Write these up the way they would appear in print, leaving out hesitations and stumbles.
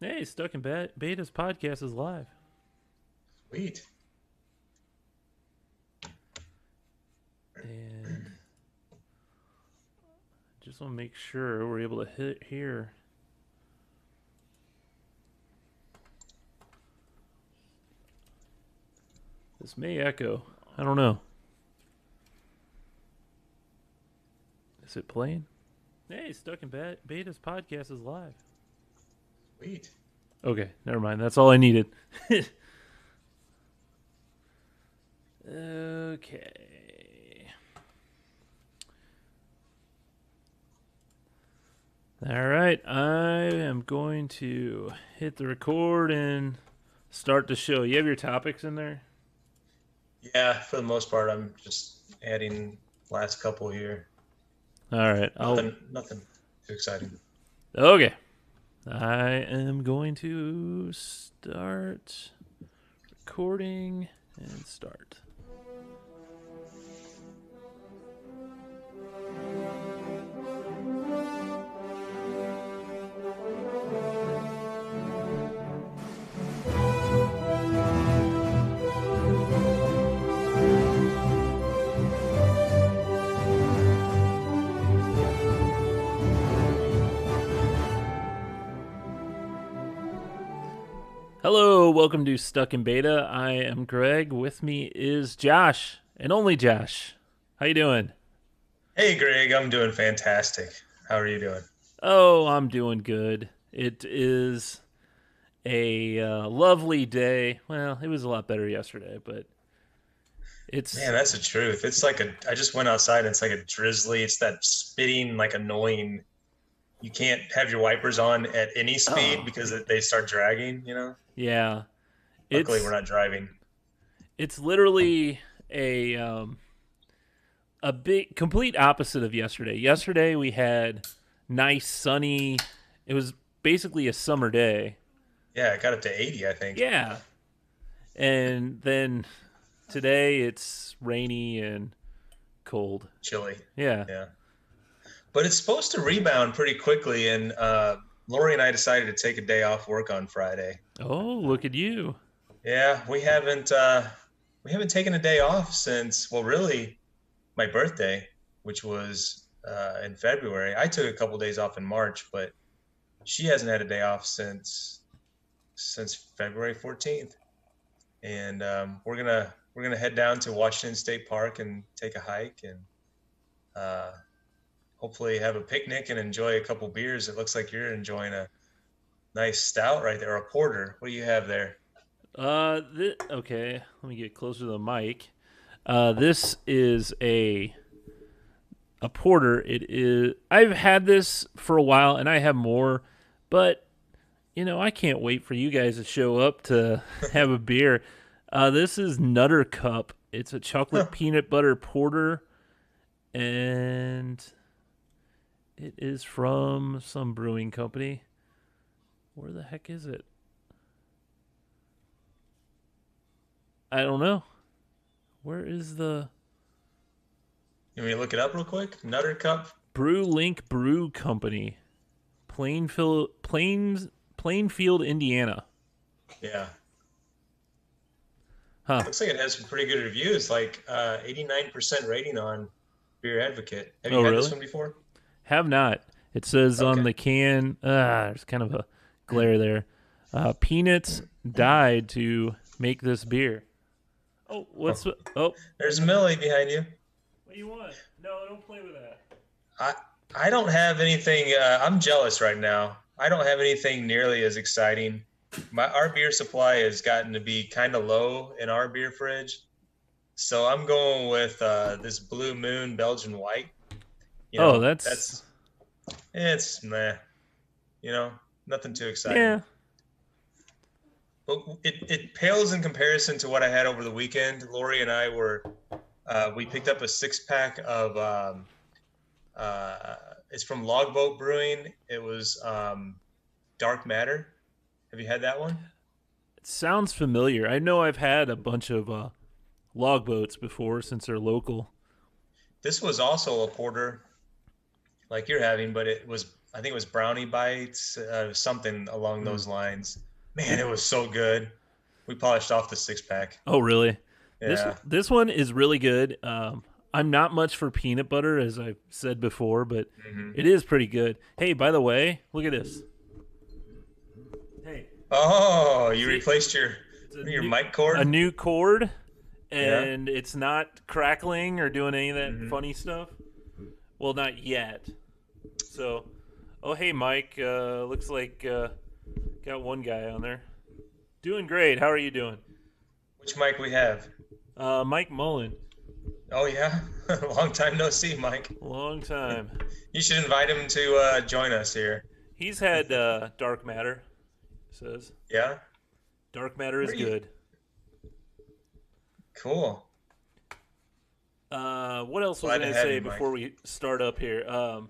Hey, Stuck in Beta's podcast is live. Sweet. And just want to make sure we're able to hit here. This may echo. I don't know. Is it playing? Hey, Stuck in Beta's podcast is live. Sweet. Okay, never mind. That's all I needed. Okay. All right, I am going to hit the record and start the show. You have your topics in there? Yeah, for the most part, I'm just adding last couple here. All right, Nothing too exciting. Okay. I am going to start recording and start. Hello, welcome to Stuck in Beta. I am Greg. With me is Josh, and only Josh. How you doing? Hey, Greg, I'm doing fantastic. How are you doing? Oh, I'm doing good. It is a lovely day. Well, it was a lot better yesterday, but it's Man, that's the truth. I just went outside and it's like a drizzly. It's that spitting, like annoying. You can't have your wipers on at any speed oh because they start dragging. yeah, Luckily, we're it's not driving. it's literally a big complete opposite of yesterday. Yesterday we had nice sunny. It was basically a summer day. Yeah, it got up to 80, I think. Yeah, and then today it's rainy and cold. Chilly. Yeah. Yeah. But it's supposed to rebound pretty quickly. And Lori and I decided to take a day off work on Friday. Oh, look at you. Yeah, we haven't taken a day off since, well, really my birthday, which was in February. I took a couple days off in March, but she hasn't had a day off since February 14th. And we're gonna head down to Washington State Park and take a hike and uh, hopefully have a picnic and enjoy a couple beers. It looks like you're enjoying a nice stout right there, or a porter. What do you have there? Okay. Let me get closer to the mic. This is a porter. It is. I've had this for a while, and I have more, but I can't wait for you guys to show up to have a beer. This is Nutter Cup. It's a chocolate Huh. peanut butter porter, and it is from some brewing company. Where the heck is it? I don't know. Where is the You want me to look it up real quick? Nutter Cup. Brew Link Brew Company? Plainfield, Indiana. Yeah. Huh. Looks like it has some pretty good reviews, like 89% rating on Beer Advocate. Have Oh, you had this really? one before? Have not. It says on Okay. the can, there's kind of a glare there. Peanuts died to make this beer. Oh, oh, There's Millie behind you. what do you want? No, don't play with that. I I don't have anything. I'm jealous right now. I don't have anything nearly as exciting. Our beer supply has gotten to be kind of low in our beer fridge, so I'm going with this Blue Moon Belgian White. You Oh, know, that's that's it's meh. Nothing too exciting. yeah. But it pales in comparison to what I had over the weekend. Lori and I we picked up a 6 pack of it's from Logboat Brewing. It was Dark Matter. Have you had that one? It sounds familiar. I know I've had a bunch of log boats before since they're local. This was also a porter like you're having, but it was I think it was brownie bites, something along Hmm. those lines. Man, it was so good. We polished off the six pack. Oh, really? Yeah. This one is really good. I'm not much for peanut butter, as I've said before, but Hmm. it is pretty good. Hey, by the way, look at this. Hey, Oh, you see, replaced your it's your mic cord? a new cord, Yeah. and it's not crackling or doing any of that Hmm. funny stuff. Well, not yet. So, oh hey, Mike. Looks like got one guy on there. Doing great. How are you doing? Which mic we have? Mike Mullen. Oh yeah, long time no see, Mike. Long time. You should invite him to join us here. He's had dark matter. Says Yeah. dark matter is Where do you? good. Cool. What else was I Glad to gonna have say you, Mike. before we start up here? I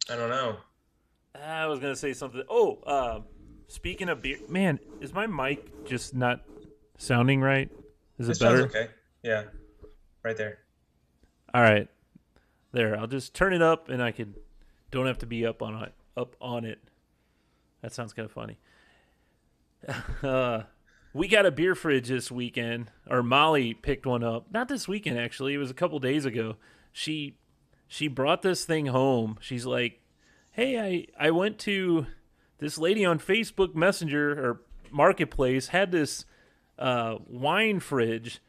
don't know. I was gonna say something. Oh, speaking of beer, man, is my mic just not sounding right? Is It it sounds better? okay. Yeah, right there. All right, there. I'll just turn it up, and I could don't have to be up on it. Up on it. That sounds kind of funny. Uh, we got a beer fridge this weekend, or Molly picked one up. Not this weekend, actually. It was a couple days ago. She she brought this thing home. She's like, "Hey, I went to this lady on Facebook Messenger or Marketplace had this wine fridge,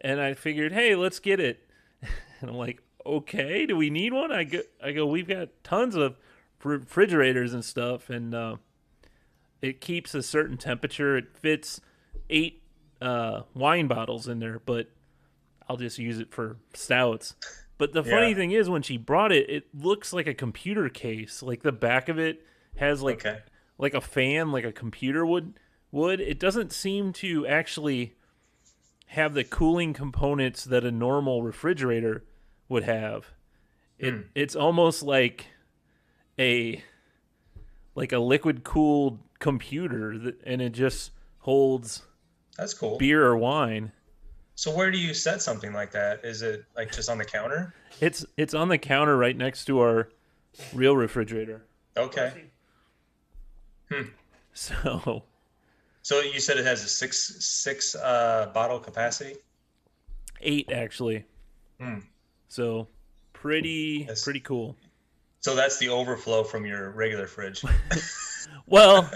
and I figured, hey, let's get it." And I'm like, "Okay, do we need one?" I go, we've got tons of refrigerators and stuff, and it keeps a certain temperature. It fits 8 wine bottles in there, but I'll just use it for stouts. But the funny Yeah. thing is, when she brought it, it looks like a computer case. Like the back of it has Okay. like a fan, like a computer would. It doesn't seem to actually have the cooling components that a normal refrigerator would have. Hmm. It's almost a like a liquid cooled computer and it just holds That's cool. beer or wine. So where do you set something like that? Is it like just on the counter? It's on the counter right next to our real refrigerator. Okay. Hmm. So So you said it has a six bottle capacity? 8 actually. Hmm. So Yes. pretty cool. So that's the overflow from your regular fridge. Well,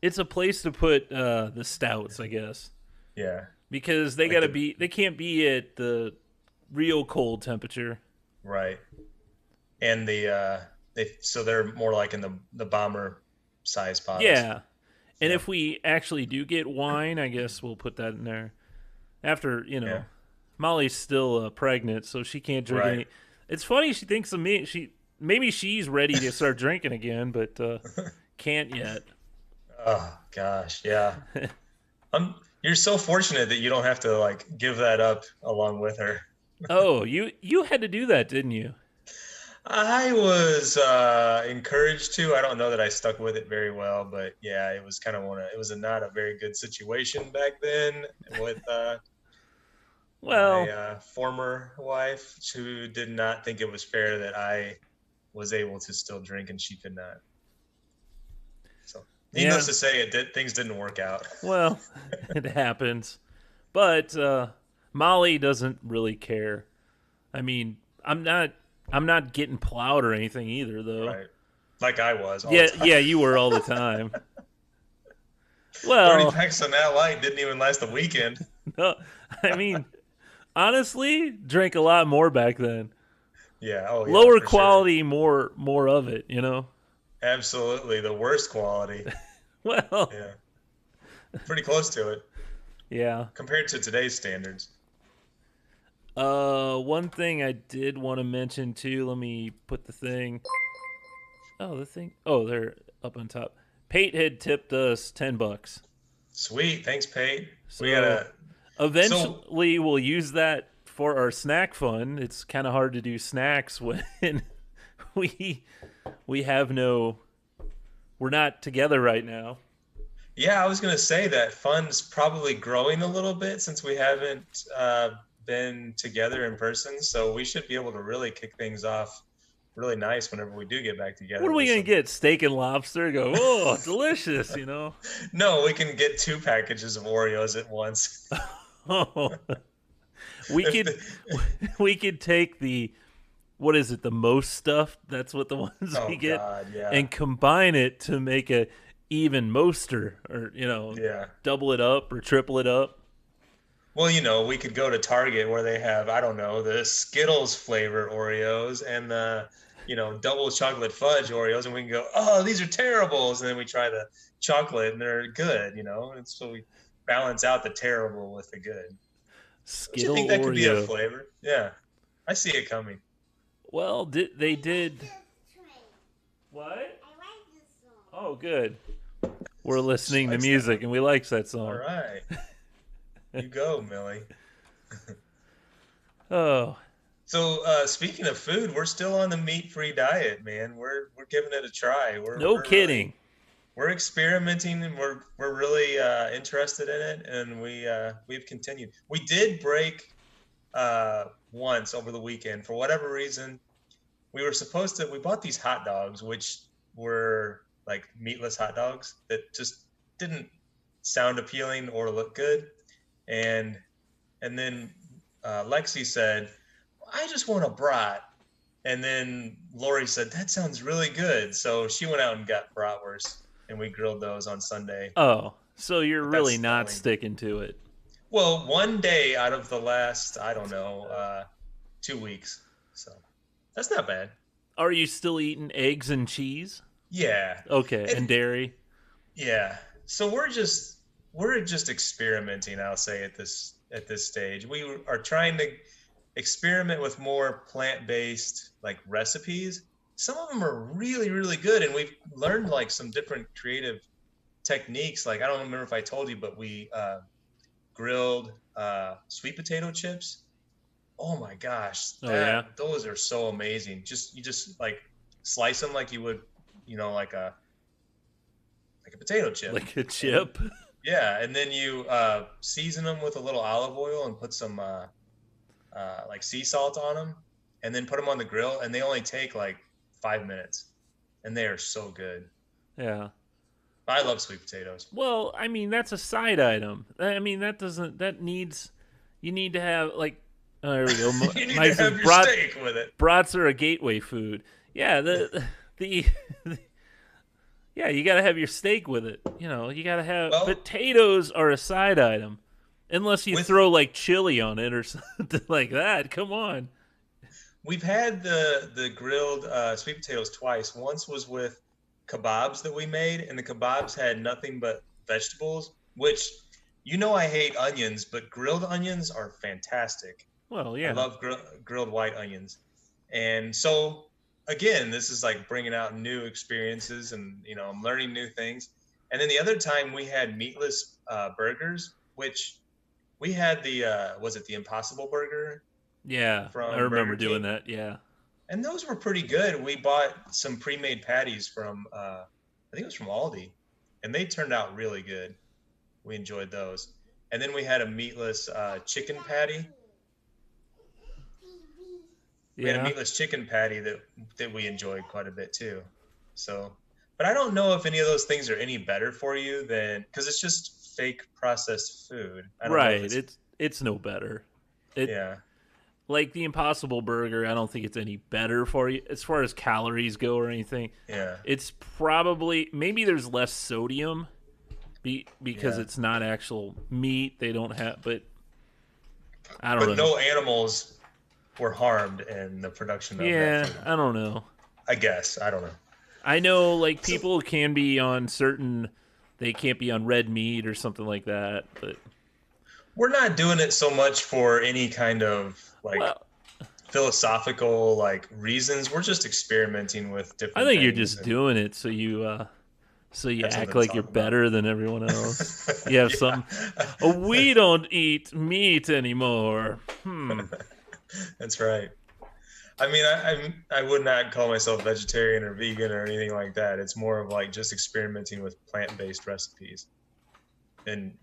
it's a place to put the stouts, I guess, Yeah. because Like the they can't be at the real cold temperature. right. And they're more like in the bomber size bottles. Yeah. And Yeah. if we actually do get wine, I guess we'll put that in there. After, Yeah. Molly's still pregnant, so she can't drink Right. any. It's funny she thinks of me. Maybe she's ready to start drinking again, but can't yet. Oh gosh, yeah. You're so fortunate that you don't have to like give that up along with her. Oh, you had to do that, didn't you? I was encouraged to. I don't know that I stuck with it very well, but yeah, it was kind of it was not a very good situation back then with my Well, former wife, who did not think it was fair that I was able to still drink and she could not. So, needless yeah. to say, things didn't work out. Well, it happens. But Molly doesn't really care. I mean, I'm not getting plowed or anything either, though. Right. Like I was all the Yeah, time. yeah, you were all the time. 30 Well, packs of that light didn't even last a weekend. no, I mean, honestly, drank a lot more back then. Yeah, oh yeah, Lower for sure. quality, more of it. Absolutely the worst quality. Well, Yeah, pretty close to it yeah. compared to today's standards. One thing I did want to mention too. Let me put the thing. Oh, the thing. Oh, they're up on top. Pate had tipped us $10. Sweet, thanks, Pate. We So gotta. So eventually we'll use that for our snack fund. It's kind of hard to do snacks when we we have no we're not together right now. yeah, I was gonna say that fun's probably growing a little bit since we haven't been together in person. So we should be able to really kick things off really nice whenever we do get back What together are we with gonna some. get? Steak and lobster? Go, oh, delicious, you know? No, we can get 2 packages of Oreos at once. Oh, we If could the, we could take the what is it? The most stuff. That's what the ones we oh get, God, yeah, and combine it to make a even moster, or yeah. double it up or triple it up. Well, we could go to Target where they have, I don't know, the Skittles flavor Oreos and the, double chocolate fudge Oreos, and we can go, oh, these are terribles, and then we try the chocolate and they're good, and so we balance out the terrible with the good. Don't you Skittle think that could be a Oreo. flavor? Yeah, I see it coming. Well, they did what? Oh, good. We're She listening to likes that music one. and we likes that All song. right, you go, Millie. Oh, So speaking of food, we're still on the meat-free diet, man. We're giving it a try. We're no we're really kidding. we're experimenting, and we're really interested in it, and we've continued. We did break once over the weekend for whatever reason. We bought these hot dogs, which were like meatless hot dogs that just didn't sound appealing or look good, and and then Lexi said, I just want a brat. And then Lori said, that sounds really good. So she went out and got bratwurst, and we grilled those on Sunday. Oh, so you're But really that's the not only, sticking to it. well, one day out of the last, I don't know, 2 weeks. So that's not bad. Are you still eating eggs and cheese? Yeah. Okay, and And dairy? yeah. So we're just experimenting, I'll say at this stage. We are trying to experiment with more plant-based like recipes. Some of them are really, really good, and we've learned like some different creative techniques. Like I don't remember if I told you, but we grilled sweet potato chips. Oh my gosh, Oh yeah, that those are so amazing. You just like slice them like you would, like a potato chip, like a and chip. yeah, and then you season them with a little olive oil and put some like sea salt on them, and then put them on the grill, and they only take like 5 minutes, and they are so good. Yeah. I love sweet potatoes. Well, I mean that's a side item. I mean that doesn't that needs you need to have like there we go. You need to Mike says have your steak with it. brats are a gateway food. Yeah, the yeah, you got to have your steak with it. You got to have Well, potatoes are a side item. Unless you with throw like chili on it or something like that. Come on. we've had the grilled sweet potatoes twice. Once was with kebabs that we made, and the kebabs had nothing but vegetables, which I hate onions, but grilled onions are fantastic. Well, I yeah. love grilled white onions. And so, again, this is like bringing out new experiences, and I'm learning new things. And then the other time we had meatless burgers, which we had the was it the Impossible Burger Yeah, I from remember Burger doing King, that. Yeah. and those were pretty good. We bought some pre-made patties from I think it was from Aldi, and they turned out really good. We enjoyed those. And then we had a meatless chicken patty. We had a Yeah. meatless chicken patty that we enjoyed quite a bit too. So, but I don't know if any of those things are any better for you than, because it's just fake processed food. I don't know if Right. it's, It's no better. It yeah, like the Impossible Burger, I don't think it's any better for you as far as calories go or anything. yeah, It's probably maybe there's less sodium because yeah. it's not actual meat. They don't have but I don't But know. no animals were harmed in the production of that Yeah, food. I don't know. I guess. I don't know. I know like So people can be on certain they can't be on red meat or something like that, but we're not doing it so much for any kind of like well, philosophical like reasons. We're just experimenting with I different think you're things just and doing it so you have act something to like you're talk about. better than everyone else. You have Yeah. some oh, we don't eat meat anymore. That's right. I mean, I would not call myself vegetarian or vegan or anything like that. It's more of like just experimenting with plant-based recipes. And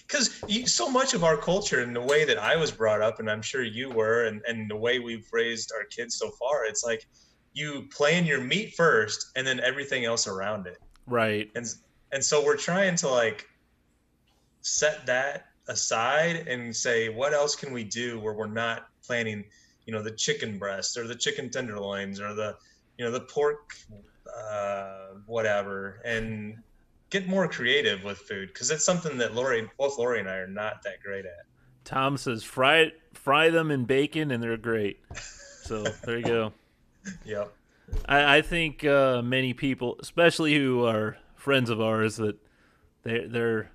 because so much of our culture and the way that I was brought up, and I'm sure you were, and the way we've raised our kids so far, it's like you plan your meat first and then everything else around it. Right. And so we're trying to like set that aside and say what else can we do where we're not planning, the chicken breast or the chicken tenderloins or the pork whatever, and get more creative with food because it's something that both Lori and I are not that great at. Tom says fry them in bacon and they're great. So there you go. Yep. I think many people, especially who are friends of ours, that they're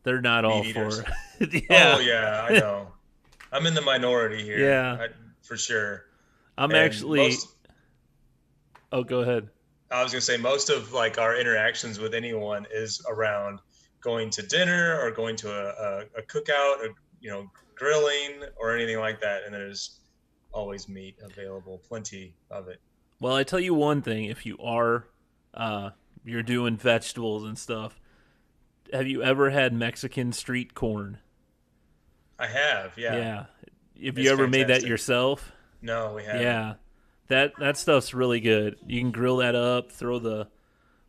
not all Meat eaters. for. Oh Yeah, yeah, I know. I'm in the minority here, yeah. for sure. I'm And actually. Oh, go ahead. I was gonna say most of like our interactions with anyone is around going to dinner or going to a cookout or grilling or anything like that, and there's always meat available, plenty of it. Well, I tell you one thing: if you're doing vegetables and stuff, have you ever had Mexican street corn? I have, yeah. Yeah. Have you It's ever made that fantastic. yourself? No, we haven't. Yeah. That stuff's really good. You can grill that up, throw the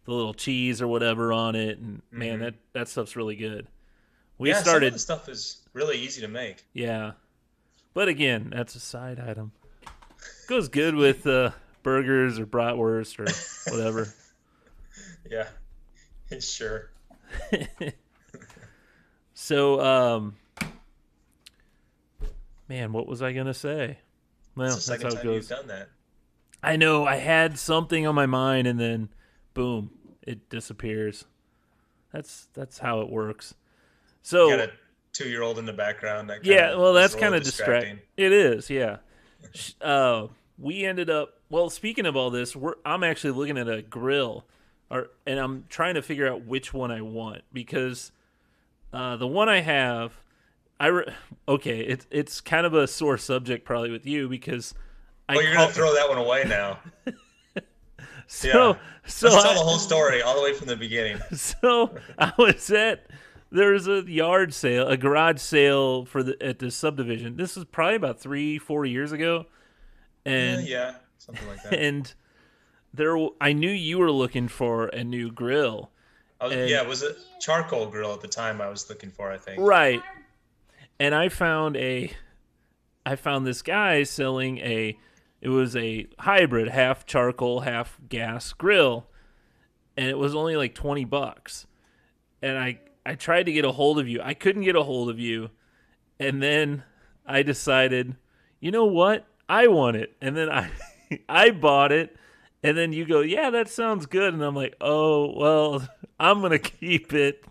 little cheese or whatever on it, and man, Hmm. that stuff's really good. We Yeah, some of started, the stuff is really easy to make. yeah, but again, that's a side item. Goes good with burgers or bratwurst or whatever. Yeah, sure. So, man, what was I gonna say? It's Well, the that's second how it time you've goes. done that. I know I had something on my mind, and then, boom, it disappears. That's how it works. You got So a 2-year-old in the background that kind yeah, of well, is that's a kind little of distracting. It is, yeah. We ended up. Well, speaking of all this, I'm actually looking at a grill, and I'm trying to figure out which one I want because the one I have, okay, it's kind of a sore subject probably with you because I Oh, you're gonna call throw that one away now. so Yeah. so Let's tell I the whole story all the way from the beginning. so I was at there's a yard sale, a garage sale at the subdivision. This was probably about 3-4 years ago, and Yeah, something like that. and I knew you were looking for a new grill, Yeah, and it was a charcoal grill at the time I was looking for, I think. right, and I found this guy selling it was a hybrid, half charcoal, half gas grill, and it was only like $20, and I tried to get a hold of you, I couldn't get a hold of you, and then I decided, you know what, I want it, and then I I bought it. And then you go, yeah, that sounds good. And I'm like, oh, well, I'm going to keep it.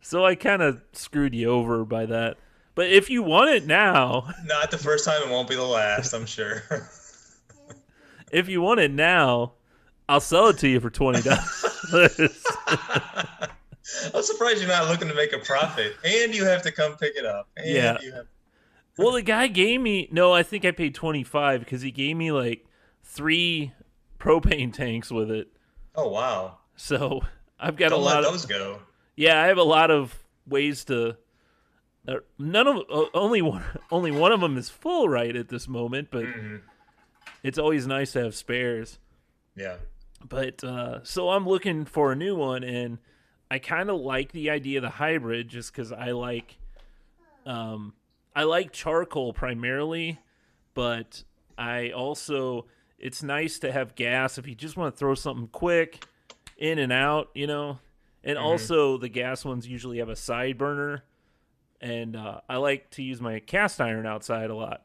So I kind of screwed you over by that. But if you want it now, Not the first time, it won't be the last, I'm sure. if you want it now, I'll sell it to you for $20. I'm surprised you're not looking to make a profit, and you have to come pick it up, and Yeah. you have. Well, the guy gave me, no, I think I paid 25 because he gave me like 3 propane tanks with it. Oh wow! So I've got a Don't let lot those of, go. yeah, I have a lot of ways to. None of only one of them is full right at this moment, but Hmm. it's always nice to have spares. Yeah. But so I'm looking for a new one, and I kind of like the idea of the hybrid just because I like charcoal primarily, but I also it's nice to have gas if you just want to throw something quick in and out, you know. And Hmm. also the gas ones usually have a side burner, and I like to use my cast iron outside a lot.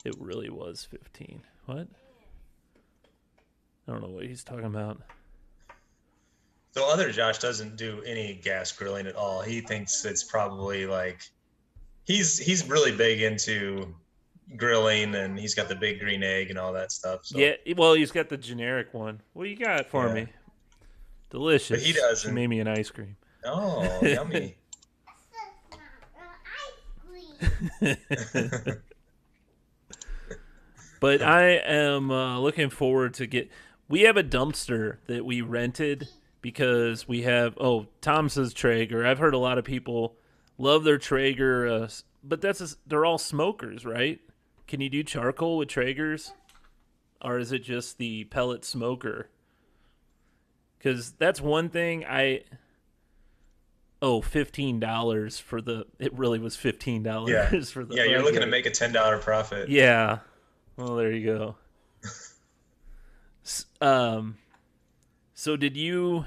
It really was 15. What? I don't know what he's talking about. So other Josh doesn't do any gas grilling at all. He thinks it's probably like he's really big into grilling, and he's got the big green egg and all that stuff. So Yeah, well, he's got the generic one. What you got for yeah, me? but he Delicious. She doesn't. made me an ice cream. Oh, yummy. But I am looking forward to get. We have a dumpster that we rented because we have. Oh, Tom says Traeger. I've heard a lot of people love their Traeger, but they're all smokers, right? Can you do charcoal with Traegers? or is it just the pellet smoker? Because that's one thing I. Oh, $15 for the. It really was Yeah. $15 for the. Yeah, Oh, you're I looking get to it. make a $10 profit. Yeah. Well, there you go. Um. So did you?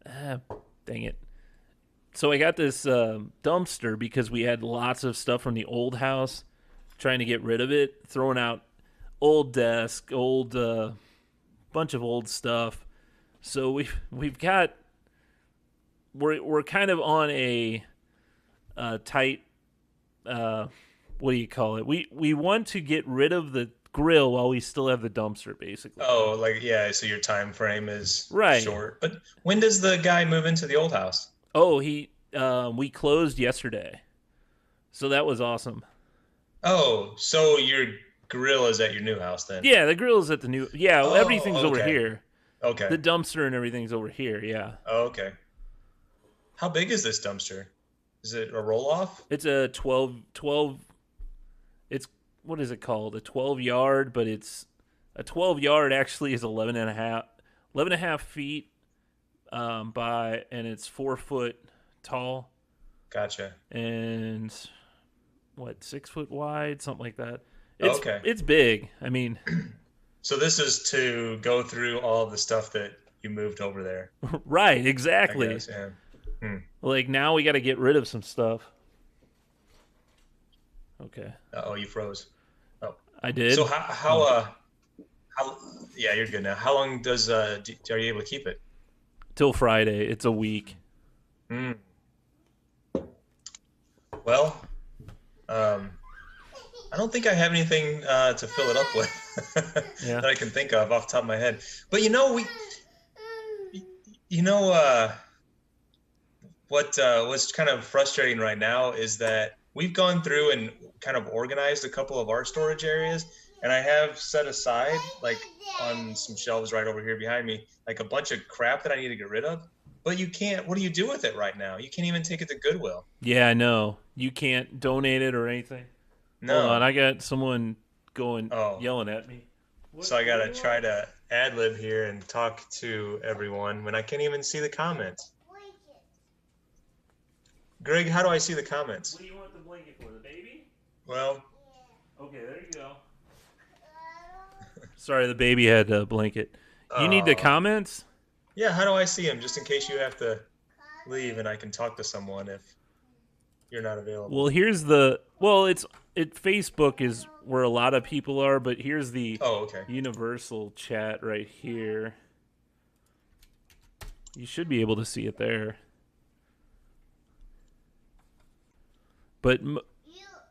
Ah, dang it. So I got this dumpster because we had lots of stuff from the old house, trying to get rid of it, throwing out old desk, old bunch of old stuff. So we've got we're kind of on a tight what do you call it? We want to get rid of the grill while we still have the dumpster, basically. Oh, like yeah, so your time frame is Right. short. But when does the guy move into the old house? Oh, he we closed yesterday, so that was awesome. Oh, so your grill is at your new house then? Yeah, the grill's at the new. Yeah, everything's Oh, over okay. here. The Okay. dumpster and everything's over here. Yeah, Oh, okay. How big is this dumpster? Is it a roll off? it's a 12. It's what is it called? A 12 yard, but it's a 12 yard actually is 11 and a half feet by, and it's 4 foot tall Gotcha. and what 6 foot wide, something like that. It's Okay. it's big. I mean, So this is to go through all the stuff that you moved over there, right? I Exactly. guess. Yeah. Hmm. Like now we got to get rid of some stuff. Okay, Oh, you froze. Oh. I So did. how Oh, how yeah, you're good now. How long does are you able to keep it? till Friday. It's a week. Hmm. Well, um, I don't think I have anything to fill it up with Yeah. that I can think of off the top of my head. But you know, what's kind of frustrating right now is that we've gone through and kind of organized a couple of our storage areas, and I have set aside like on some shelves right over here behind me, like a bunch of crap that I need to get rid of. But you can't. What do you do with it right now? You can't even take it to Goodwill. Yeah, I know. You can't donate it or anything. Hold on, No. I got someone going Oh, yelling at me. so I gotta try to ad lib here and talk to everyone when I can't even see the comments. Greg, how do I see the comments? What do you want the blanket for? The baby? Well, Okay, there you go. Sorry, the baby had a blanket. You need the uh, comments? yeah, how do I see him? Just in case you have to leave and I can talk to someone if you're not Well, available. here's the Facebook is where a lot of people are, but here's the Oh, okay. universal chat right here. You should be able to see it there. But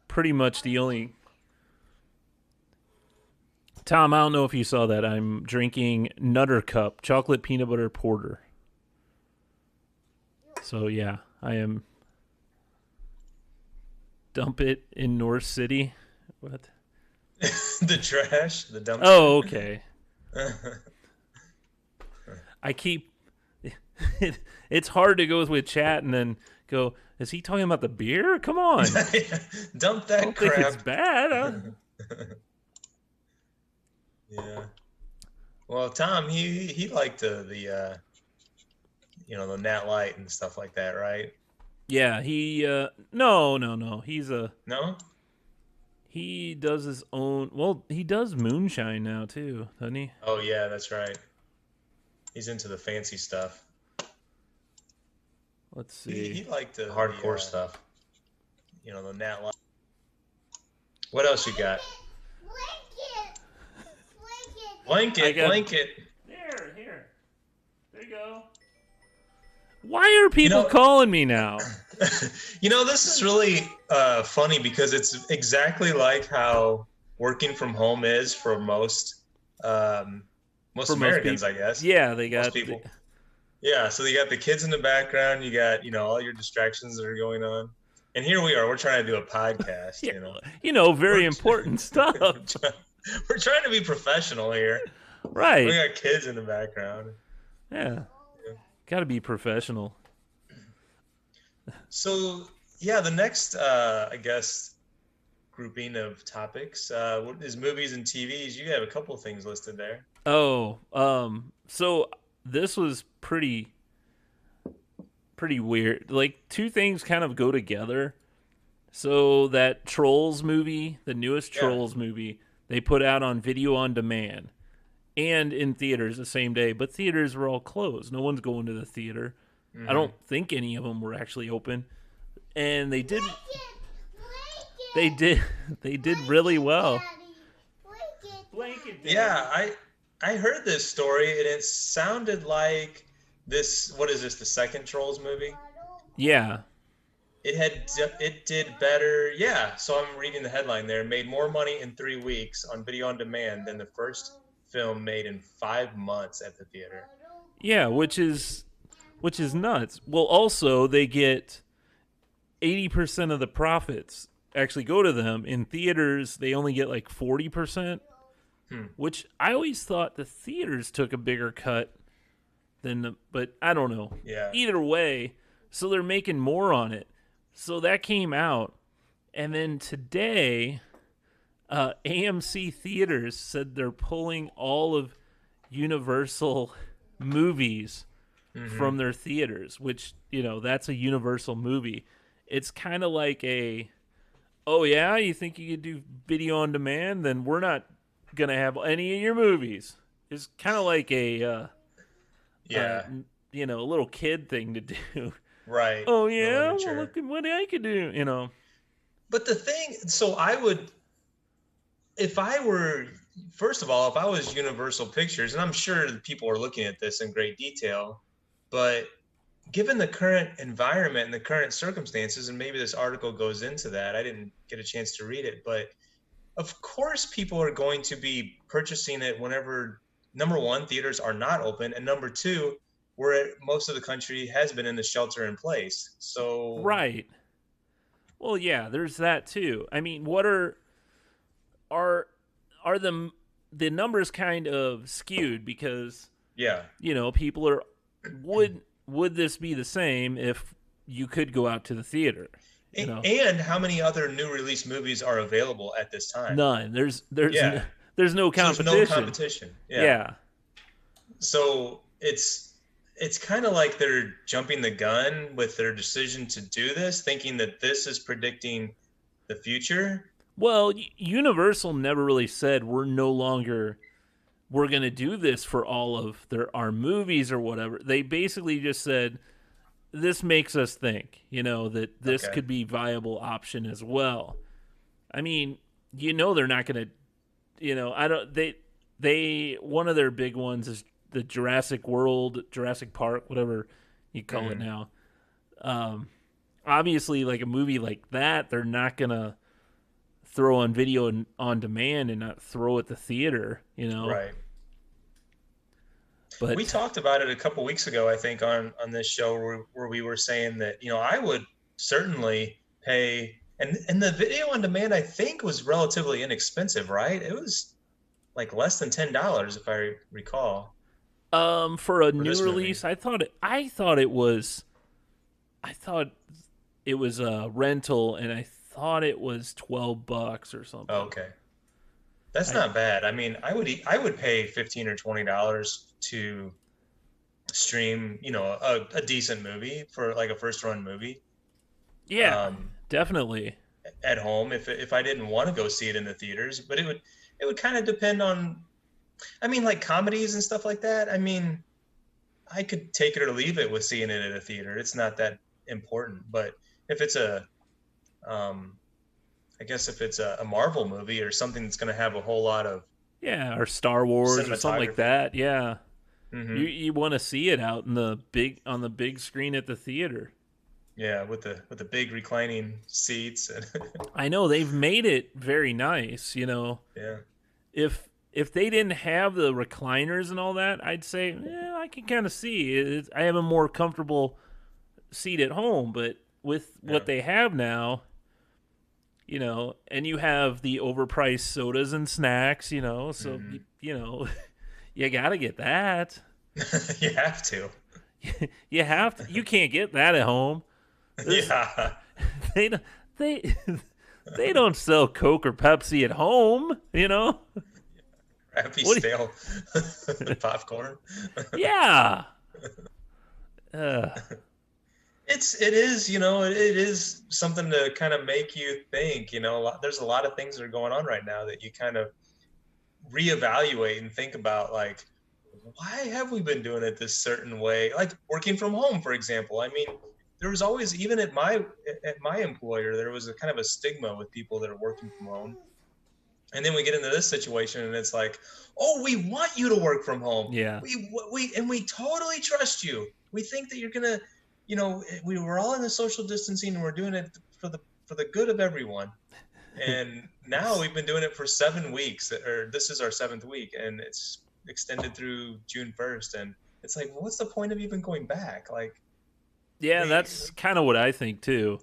pretty much the only Tom, I don't know if you saw that. I'm drinking Nutter Cup chocolate peanut butter porter. So yeah, I am dump it in North City. What? The trash, the dumpster. Oh, okay. I keep it's hard to go with chat and then go, is he talking about the beer? Come on. Dump I that don't think it's crap. bad. Yeah. Well, Tom, he liked the the Nat Light and stuff like that, right? Yeah, he no. No? He does his own. Well, he does moonshine now too, doesn't he? Oh yeah, that's right. He's into the fancy stuff. Let's He see. liked the hardcore stuff. The Nat Light. What else you got? I Blanket, got blanket. here. There you go. Why are You people know, calling me now? this is really funny because it's exactly like how working from home is for most For most Americans, people, I guess. yeah, they Most got people. Yeah, so you got the kids in the background, you got, all your distractions that are going on. And here we are, we're trying to do a podcast, yeah, We're very important stuff. we're trying to be professional here. We Right? got kids in the background. Yeah, Yeah. got to be professional. So, yeah, the next I guess grouping of topics. What is movies and TVs? You have a couple of things listed there. Oh, so this was pretty weird. Like two things kind of go together. So that Trolls movie, the newest Yeah. Trolls movie, they put out on video on demand and in theaters the same day, but theaters were all closed. No one's going to the theater. I Hmm. don't think any of them were actually open. And they Blanket. did they did really well. Daddy. Blanket. Blanket Yeah, Daddy. I heard this story and it sounded like this. What is this? The second Trolls movie? Bottle. Yeah. It did better. Yeah. So I'm reading the headline there. Made more money in 3 weeks on video on demand than the first film made in 5 months at the theater. Bottle. Yeah, which is nuts. Well, also they get 80% of the profits actually go to them. In theaters, they only get like 40%, Hmm. which I always thought the theaters took a bigger cut than the, but I don't know. Yeah. Either way, so they're making more on it. So that came out. And then today, AMC Theaters said they're pulling all of Universal movies Hmm. from their theaters, which, that's a Universal movie. It's kind of like oh, yeah, you think you could do video on demand? Then we're not going to have any of your movies. It's kind of like uh, Yeah. a little kid thing to do. Right. Oh, A little yeah, well, immature. look at what I could do. But the thing, so I would, if I were, first of all, if I was Universal Pictures, and I'm sure that people are looking at this in great detail, but given the current environment and the current circumstances, and maybe this article goes into that, I didn't get a chance to read it, but of course people are going to be purchasing it whenever, number one, theaters are not open, and number two, where most of the country has been in the shelter in place. So, Right. Well, yeah, there's that too. I mean, what are are the numbers kind of skewed because yeah. people are would this be the same if you could go out to the theater? And how many other new release movies are available at this time? None. Yeah. There's no So there's no competition. competition. Yeah. Yeah. So it's kind of like they're jumping the gun with their decision to do this, thinking that this is predicting the future. Well, Universal never really said we're going to do this for all of our movies or whatever. They basically just said this makes us think, that this Okay. could be viable option as well. I mean, they're not going to, I don't they one of their big ones is the Jurassic World, Jurassic Park, whatever you call it Mhm. now. Obviously, like a movie like that, they're not going to throw on video and on demand and not throw at the theater. Right. We But talked about it a couple weeks ago, I think, on this show where we were saying that I would certainly pay, and the video on demand I think was relatively inexpensive, right? It was like less than $10 if I recall for a for new this release, movie. I thought it was a rental, and I thought it was $12 or Oh, something. okay. That's I not bad. I mean, I would pay 15 or $20 to stream, a decent movie for like a first run movie Yeah, um, definitely. at home if I didn't want to go see it in the theaters. But it would kind of depend on. I mean, like comedies and stuff like that. I mean, I could take it or leave it with seeing it at a theater. It's not that important. But if it's um, I guess if it's a Marvel movie or something that's going to have a whole lot of Yeah, or Star Wars or something like cinematography. that. Yeah, you Hmm. you want to see it out in the big on the big screen at the theater. Yeah, with the big reclining seats and I know they've made it very nice. yeah, If they didn't have the recliners and all that, I'd say, I can kind of see it. I have a more comfortable seat at home. But with yeah. what they have now, and you have the overpriced sodas and snacks, so Hmm. you got to get that. You have to. You have to. You can't get that at home. There's Yeah. they don't- they They don't sell Coke or Pepsi at home, you know? Crappy What? stale popcorn. Yeah. Uh, It is, it is something to kind of make you think, there's a lot of things that are going on right now that you kind of reevaluate and think about, like, why have we been doing it this certain way? Like working from home, for example. I mean, there was always, even at my employer, there was a kind of a stigma with people that are working from home. And then we get into this situation and it's like, oh, we want you to work from home. yeah. We totally trust you. We think that you're gonna, we were all in the social distancing and we're doing it for the good of everyone. And now we've been doing it for 7 weeks, or this is our 7th week, and it's extended through June 1st. And it's like, well, what's the point of even going back? Like, Yeah, we, that's kind of what I think too.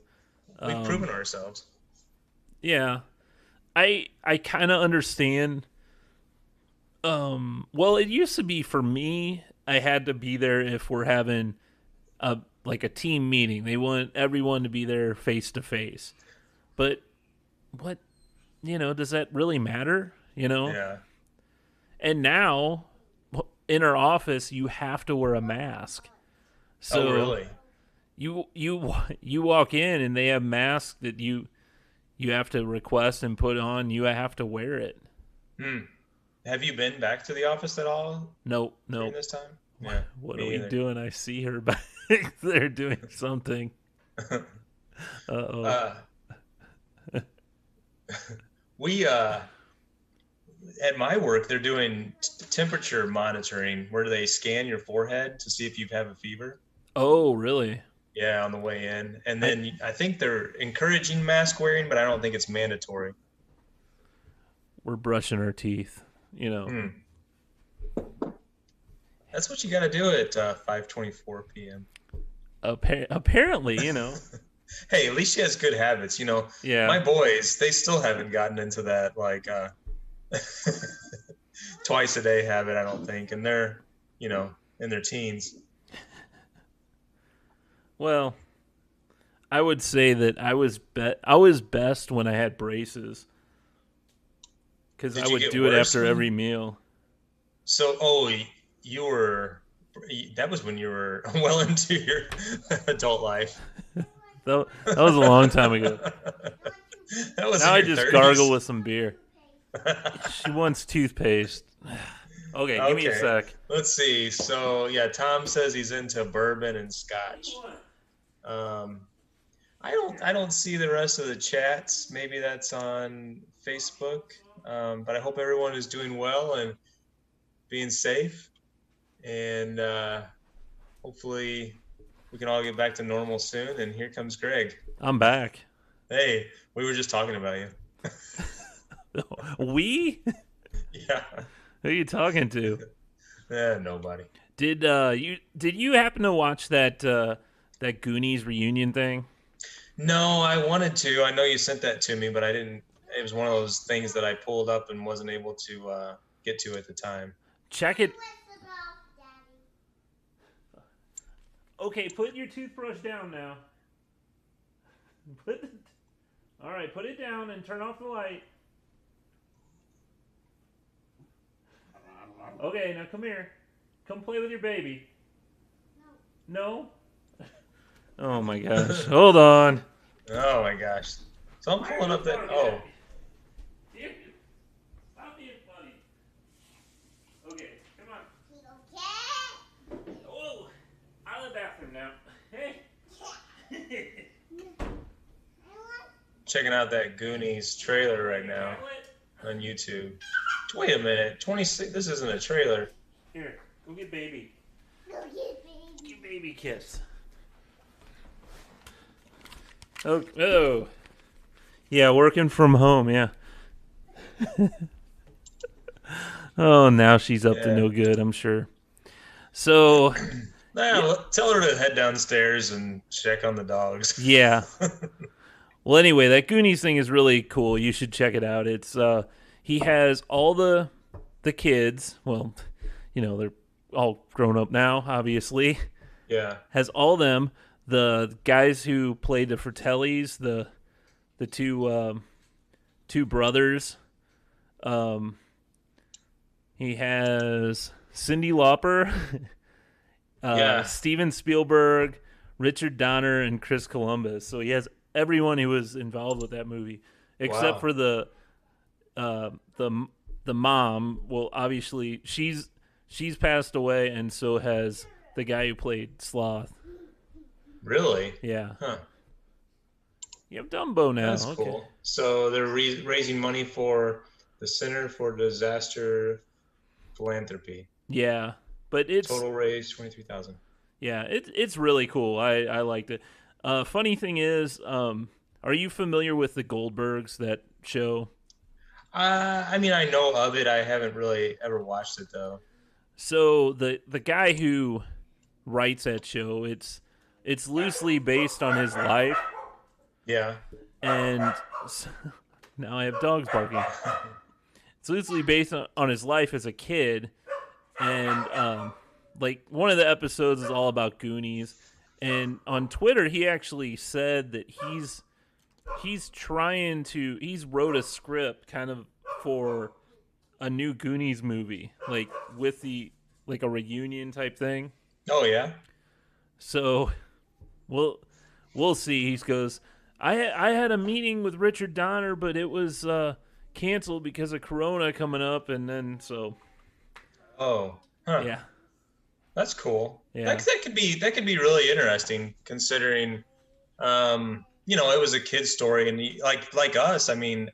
we've proven ourselves. Yeah. I kind of understand. Well, it used to be for me, I had to be there if we're having a team meeting. They want everyone to be there face to face. But what, does that really matter? Yeah. And now in our office, you have to wear a mask. So Oh, really? you walk in and they have masks that you have to request and put on. You have to wear it. Have you been back to the office at all Nope. during this time? Yeah. What me are we either. doing? I see her back there doing something. Uh-oh. We at my work, they're doing temperature monitoring where they scan your forehead to see if you have a fever. Oh, really? Yeah, on the way in. And then I think they're encouraging mask wearing, but I don't think it's mandatory. We're brushing our teeth, That's what you got to do at 5:24 p.m. Apparently, Hey, at least she has good habits. Yeah. My boys, they still haven't gotten into that, like, twice a day habit, I don't think. And they're, in their teens. Well, I would say that I was best when I had braces, because Did I you would get do it worse after when- every meal. So, that was when you were well into your adult life. That was a long time ago. That was Now I in your just 30s. gargle with some beer. She wants toothpaste. Okay, give me a Okay. sec. Let's see. So, yeah, Tom says he's into bourbon and scotch. I don't see the rest of the chats. Maybe that's on Facebook. But I hope everyone is doing well and being safe. And hopefully we can all get back to normal soon. And here comes Greg. I'm back. Hey, we were just talking about you. We? Yeah. Who are you talking to? Nobody. Did you happen to watch that Goonies reunion thing? No, I wanted to. I know you sent that to me, but I didn't. It was one of those things that I pulled up and wasn't able to get to at the time. Check it. Okay, put your toothbrush down now. All right, put it down and turn off the light. Okay, now come here. Come play with your baby. No? Oh my gosh. Hold on. Oh my gosh. So I'm pulling up that. Oh, Stop being funny. Okay, come on. Okay. Oh, out of the bathroom now. Hey. checking out that Goonies trailer right now on YouTube. Wait a minute. 26. This isn't a trailer. Here, go get baby. Go get baby. Give baby a kiss. Oh. Yeah, working from home, yeah. Oh, now she's up to no good, I'm sure. So, Tell her to head downstairs and check on the dogs. yeah. Well, anyway, that Goonies thing is really cool. You should check it out. It's he has all the kids. Well, you know, they're all grown up now, obviously. Yeah. Has all them. The guys who played the Fratellis, the two two brothers. Um, he has Cyndi Lauper, Yeah. Steven Spielberg, Richard Donner, and Chris Columbus. So he has everyone who was involved with that movie, except Wow. for uh, the the mom. Well, obviously she's passed away, and so has the guy who played Sloth. Really? Yeah, Huh. you have Dumbo That's now. Okay. cool. So they're raising money for the Center for Disaster Philanthropy. Yeah, but it's Total raise 23,000. yeah, it's really cool. I liked it. Funny thing is, are you familiar with the Goldbergs? That show. I mean, I know of it. I haven't really ever watched it though. So the guy who writes that show, it's loosely based on his life, Yeah. and now I have dogs barking. It's loosely based on his life as a kid, and like one of the episodes is all about Goonies, and on Twitter he actually said that he's wrote a script kind of for a new Goonies movie, like with the like a reunion type thing. Oh yeah. So we'll we'll see. He goes, I had a meeting with Richard Donner, but it was canceled because of Corona coming up, and then so Oh. Huh. yeah, That's cool. yeah. That could be really interesting considering it was a kid's story and like us. I mean,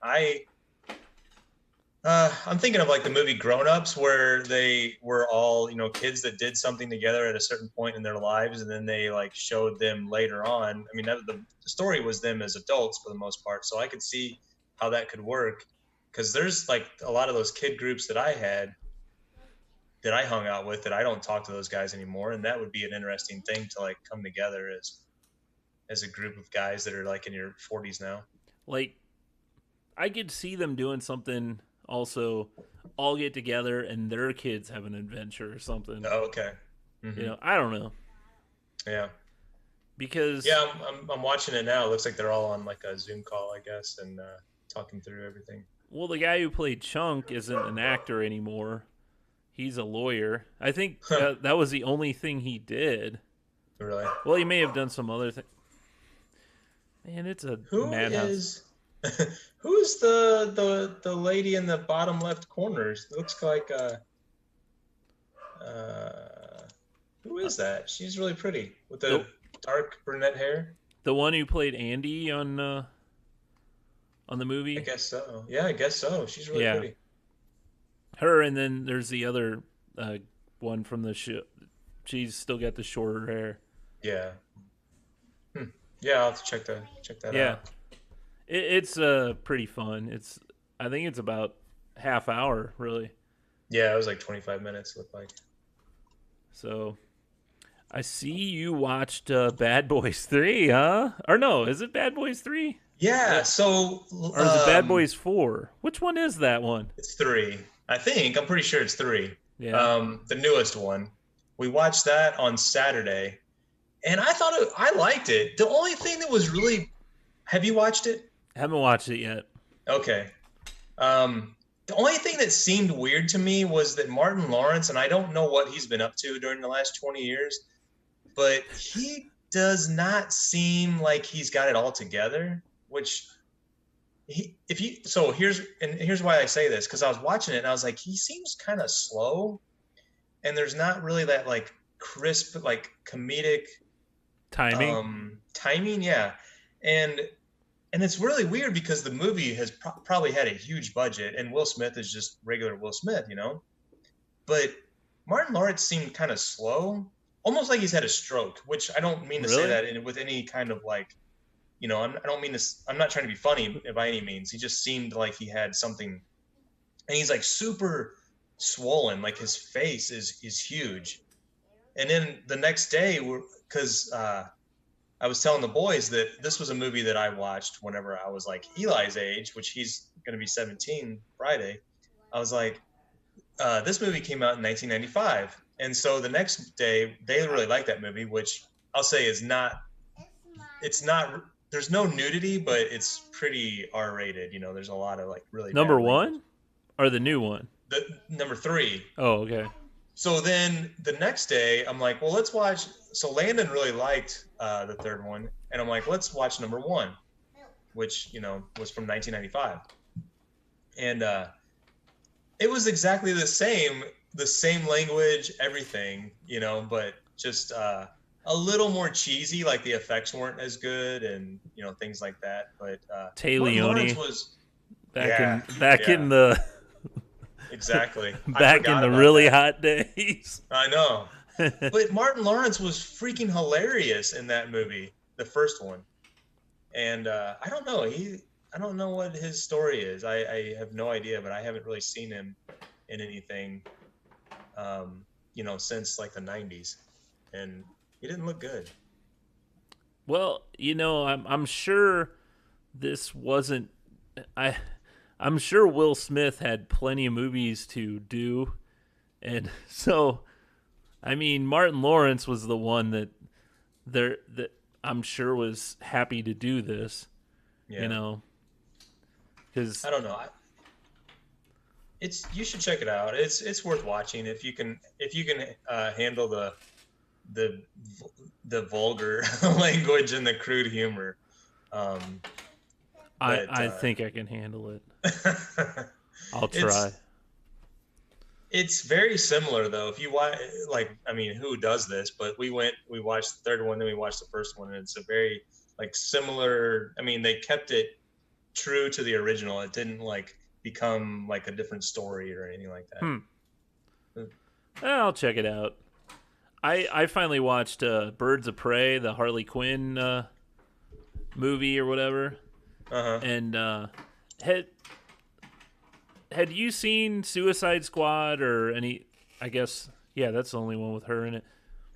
I'm thinking of like the movie Grown Ups, where they were all, kids that did something together at a certain point in their lives, and then they like showed them later on. I mean, the story was them as adults for the most part, so I could see how that could work. Because there's like a lot of those kid groups that I had that I hung out with that I don't talk to those guys anymore, and that would be an interesting thing to like come together as a group of guys that are like in your 40s now. Like I could see them doing something. Also, all get together and their kids have an adventure or something. Oh, okay. Mm-hmm. I don't know Yeah. because Yeah, I'm watching it now. It looks like they're all on like a Zoom call, I guess, and talking through everything. well, the guy who played Chunk isn't an actor anymore. He's a lawyer. I think that was the only thing he did. Really? Well, he may have done some other thing. Man, it's a Who madhouse. is who's the lady in the bottom left corner? It looks like who is that? She's really pretty with the Nope. dark brunette hair. The one who played Andy on the I movie. guess so. Yeah, I guess so. She's really Yeah. pretty. Her, and then there's the other one from the show. She's still got the shorter hair. Yeah. Yeah, I'll have to check that Yeah, out. it's pretty fun. I think it's about half hour really. Yeah, it was like 25 minutes. Looked like. So I see you watched Bad Boys 3, huh? Or no, is it Bad Boys 3? Yeah. So Or is it Bad Boys 4? Which one is that one? it's three. I think I'm pretty sure it's three. Yeah. The newest one. We watched that on Saturday, and I liked it. The only thing that was really, have you watched it? Haven't watched it yet. Okay. The only thing that seemed weird to me was that Martin Lawrence, and I don't know what he's been up to during the last 20 years, but he does not seem like he's got it all together. Which here's why I say this, because I was watching it and I was like, he seems kind of slow, and there's not really that like crisp like comedic timing, yeah, and it's really weird because the movie has probably had a huge budget, and Will Smith is just regular Will Smith, but Martin Lawrence seemed kind of slow, almost like he's had a stroke, which I don't mean to say Really? that with any kind of like, I don't mean this, I'm not trying to be funny by any means. He just seemed like he had something, and he's like super swollen, like his face is huge. And then the next day, because I was telling the boys that this was a movie that I watched whenever I was like Eli's age, which he's going to be 17 Friday. I was like, this movie came out in 1995. And so the next day, they really liked that movie, which I'll say it's not there's no nudity, but it's pretty R-rated. There's a lot of like really Number bad language. one or the new one? The number three. Oh, okay. So then the next day, I'm like, well, let's watch. So Landon really liked the third one, and I'm like, let's watch number one, which was from 1995, and it was exactly the same language, everything, but just a little more cheesy. Like the effects weren't as good, and things like that. But Tay Martin Lawrence Leone was back yeah, in the exactly. I back in forgot the about really that. hot days. I know. But Martin Lawrence was freaking hilarious in that movie, the first one. And I don't know. I don't know what his story is. I have no idea, but I haven't really seen him in anything, since like the 90s. And he didn't look good. Well, I'm sure this wasn't. I'm sure Will Smith had plenty of movies to do, and so I mean Martin Lawrence was the one that I'm sure was happy to do this. Yeah. Because I don't know. You should check it out. It's worth watching if you can handle the the vulgar language and the crude humor. Um, but I think I can handle it. I'll it's try. it's very similar though. If you watch, like, I mean, who does this? But we watched the third one, then we watched the first one, and it's a very like similar. I mean, they kept it true to the original. It didn't like become like a different story or anything like that. Hmm. I'll check it out. I finally watched Birds of Prey, the Harley Quinn movie or whatever, Uh huh. and had you seen Suicide Squad or any? I guess yeah, that's the only one with her in it.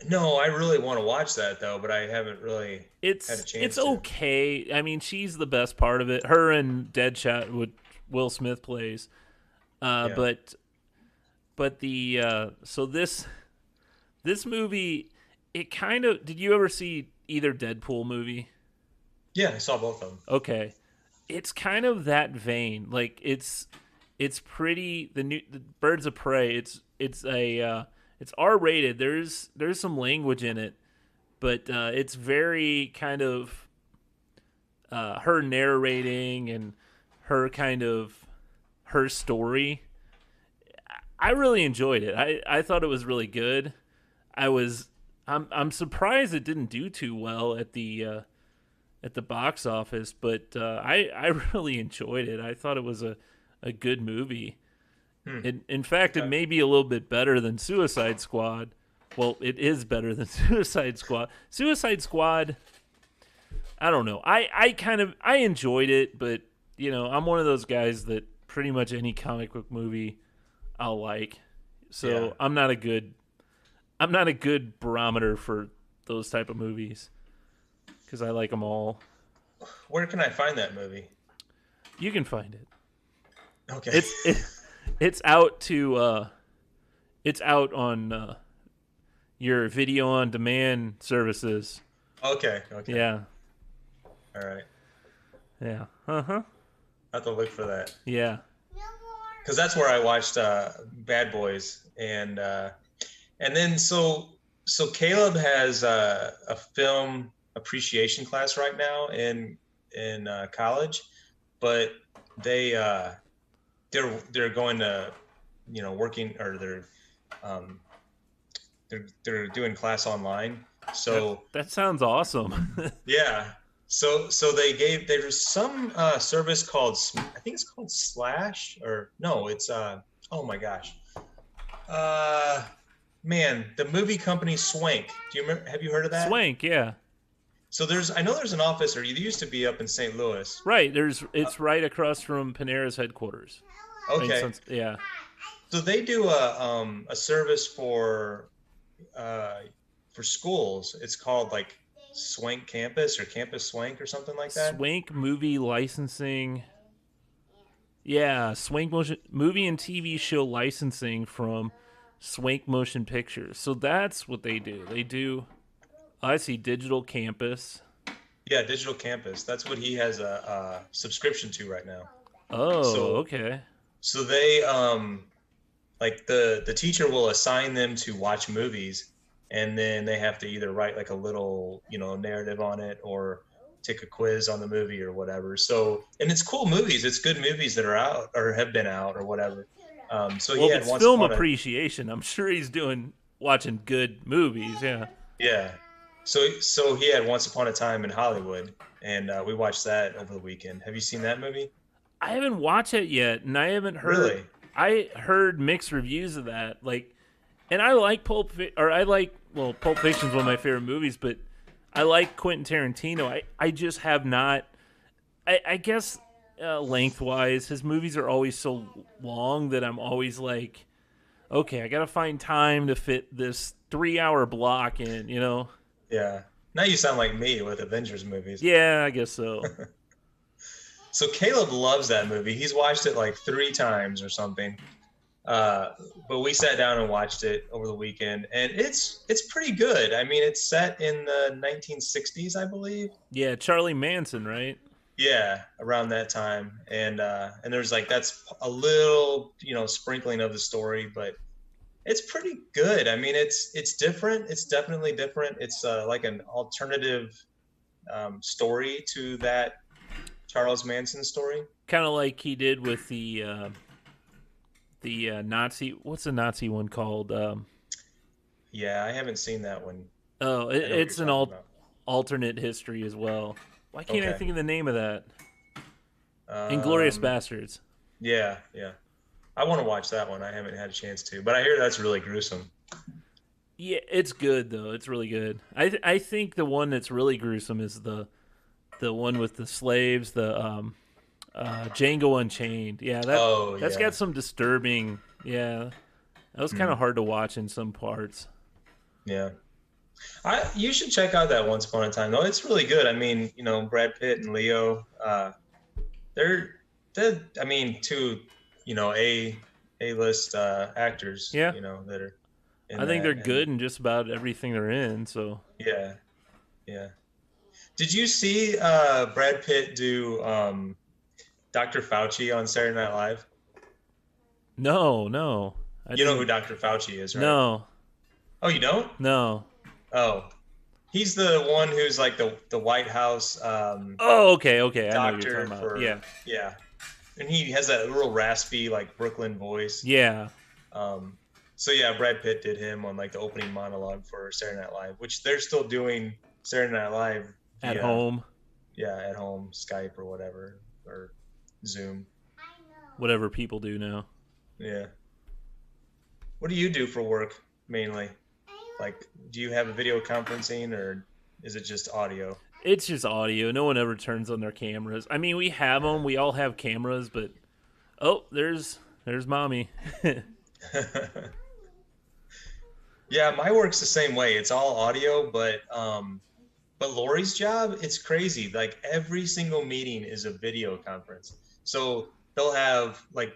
No, I really want to watch that though, but I haven't really had a It's chance to. okay. I mean, she's the best part of it. Her and Deadshot, what Will Smith plays. Yeah. But the so this movie, it kind of. Did you ever see either Deadpool movie? Yeah, I saw both of them. Okay, it's kind of that vein. Like it's pretty. The Birds of Prey. It's R rated. There's some language in it, but it's very kind of her narrating and her story. I really enjoyed it. I thought it was really good. I'm surprised it didn't do too well at the box office, but I really enjoyed it. I thought it was a good movie. In fact, it Okay. may be a little bit better than Suicide Squad. Well, it is better than Suicide Squad. Suicide Squad, I don't know. I enjoyed it, but I'm one of those guys that pretty much any comic book movie I'll like. So Yeah. I'm not a good barometer for those type of movies because I like them all. Where can I find that movie? You can find it. Okay. It's out it's out on your video on demand services. Okay. Okay. Yeah. All right. Yeah. Uh-huh. I have to look for that Yeah. No more. because that's where I watched Bad Boys, and then so Caleb has a film appreciation class right now in college, but they they're going to working, or um, they're doing class online. So That sounds awesome. yeah. So there's some service called, I think it's called Slash, or no, it's oh my gosh. Uh Man, the movie company Swank. Do you remember, have you heard of that? Swank, yeah. So I know there's an office, or it used to be up in St. Louis. Right, it's right across from Panera's headquarters. Okay. Yeah. So they do a service for schools. It's called like Swank Campus or Campus Swank or something like that. Swank movie licensing. Yeah, Swank motion movie and TV show licensing from Swank Motion Pictures. So that's what they do. They do I see Digital Campus. Yeah, Digital Campus. That's what he has a subscription to right now. Oh, So okay. so they like the teacher will assign them to watch movies, and then they have to either write like a little narrative on it or take a quiz on the movie or whatever. So and it's cool movies. It's good movies that are out or have been out or whatever. So Well, he if had it's Once film Upon a appreciation, I'm sure he's doing watching good movies. Yeah. Yeah. So he had Once Upon a Time in Hollywood, and we watched that over the weekend. Have you seen that movie? I haven't watched it yet, and I haven't heard. Really? I heard mixed reviews of that. Like, and I like Pulp Fiction's one of my favorite movies, but I like Quentin Tarantino. I just have not. I guess lengthwise, his movies are always so long that I'm always like, okay, I gotta find time to fit this 3 hour block in. Yeah. Now you sound like me with Avengers movies. Yeah, I guess so. So Caleb loves that movie. He's watched it like 3 times or something. Uh, but we sat down and watched it over the weekend, and it's pretty good. I mean, it's set in the 1960s, I believe. Yeah, Charlie Manson, right? Yeah, around that time, and there's like that's a little sprinkling of the story, but it's pretty good. I mean, it's different. It's definitely different. It's like an alternative story to that Charles Manson story. Kind of like he did with the Nazi. What's the Nazi one called? Yeah, I haven't seen that one. Oh, I know what you're it's an talking about. alternate history as well. Why can't I Okay. think of the name of that? Inglorious Um, Bastards. yeah, yeah. I want to watch that one. I haven't had a chance to, but I hear that's really gruesome. Yeah, it's good though. It's really good. I think the one that's really gruesome is the one with the slaves, the Django Unchained. Yeah, Oh that's yeah, got some disturbing. Yeah, that was kind mm, of hard to watch in some parts. yeah. You should check out that Once Upon a Time though. It's really good. I mean, Brad Pitt and Leo. They're I mean, two a list actors. Yeah, That are in I think they're that, and good in just about everything they're in. So yeah, yeah. Did you see Brad Pitt do Dr. Fauci on Saturday Night Live? no, no, I You know who didn't. Dr. Fauci is, right? No, Oh, you don't? no. Oh, he's the one who's like the White House Oh, okay, okay. I know what you're doctor talking about. for Yeah, yeah, and he has that real raspy like Brooklyn voice. yeah. Um, so yeah, Brad Pitt did him on like the opening monologue for Saturday Night Live, which they're still doing Saturday Night Live At via home, at home, Skype or whatever, or Zoom. whatever people do now. Yeah. What do you do for work mainly? Like, do you have a video conferencing or is it just audio? It's just audio. No one ever turns on their cameras. I mean, we have them. We all have cameras, but oh, there's mommy. Yeah, my work's the same way. It's all audio, but Lori's job, it's crazy. Like every single meeting is a video conference. So they'll have like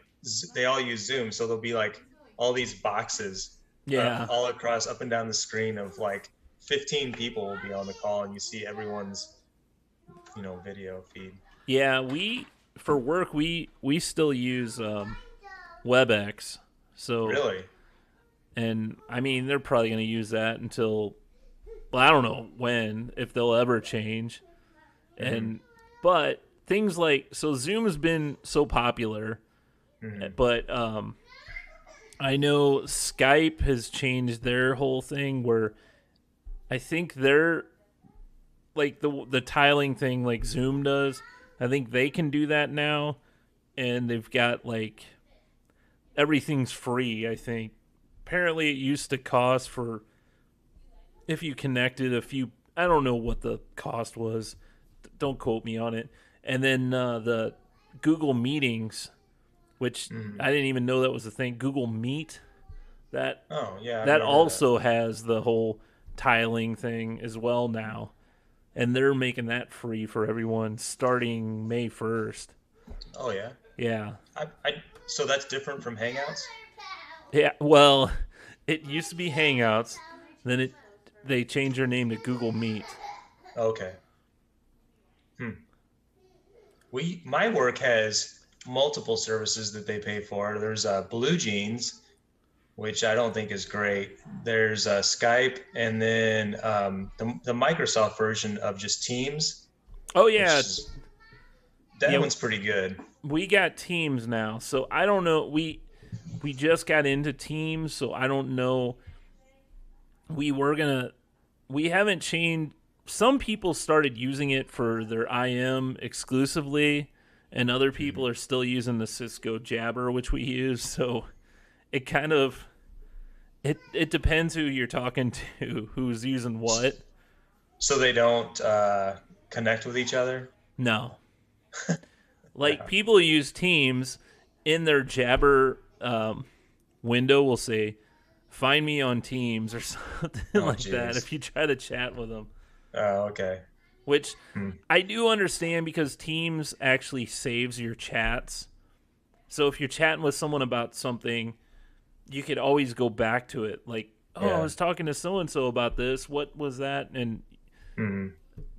they all use Zoom, so there'll be like all these boxes Yeah, all across up and down the screen of like 15 people will be on the call, and you see everyone's video feed. yeah. For work we still use WebEx. So Really? and I mean they're probably going to use that until well I don't know when if they'll ever change. Hmm. And but things like so Zoom has been so popular, Hmm. but I know Skype has changed their whole thing where I think they're like the tiling thing like Zoom does. I think they can do that now, and they've got like everything's free. I think apparently it used to cost for if you connected a few. I don't know what the cost was. Don't quote me on it. And then the Google Meetings, which Hmm. I didn't even know that was a thing. Google Meet that Oh, yeah, I've that never heard of that. also has the whole tiling thing as well now, and they're making that free for everyone starting May 1st. Oh, yeah. Yeah, So that's different from Hangouts? yeah. Well, it used to be Hangouts, then they changed their name to Google Meet. Okay. my work has multiple services that they pay for. There's Blue Jeans, which I don't think is great. There's Skype, and then the Microsoft version of just Teams, Oh which yeah, is that yeah. one's pretty good. We got Teams now, so I don't know. We just got into Teams, so I don't know. We were gonna. We haven't changed. Some people started using it for their IM exclusively, and other Mhm. people are still using the Cisco Jabber, which we use. So it kind of it depends who you're talking to, who's using what. So they don't connect with each other. No, like Yeah. people use Teams in their Jabber window will say, "Find me on Teams" or something Oh, like that. geez. If you try to chat with them, Oh, okay. which Hmm. I do understand because Teams actually saves your chats. So if you're chatting with someone about something, you could always go back to it. Like, oh, I Yeah. was talking to so and so about this. What was that? And Hmm.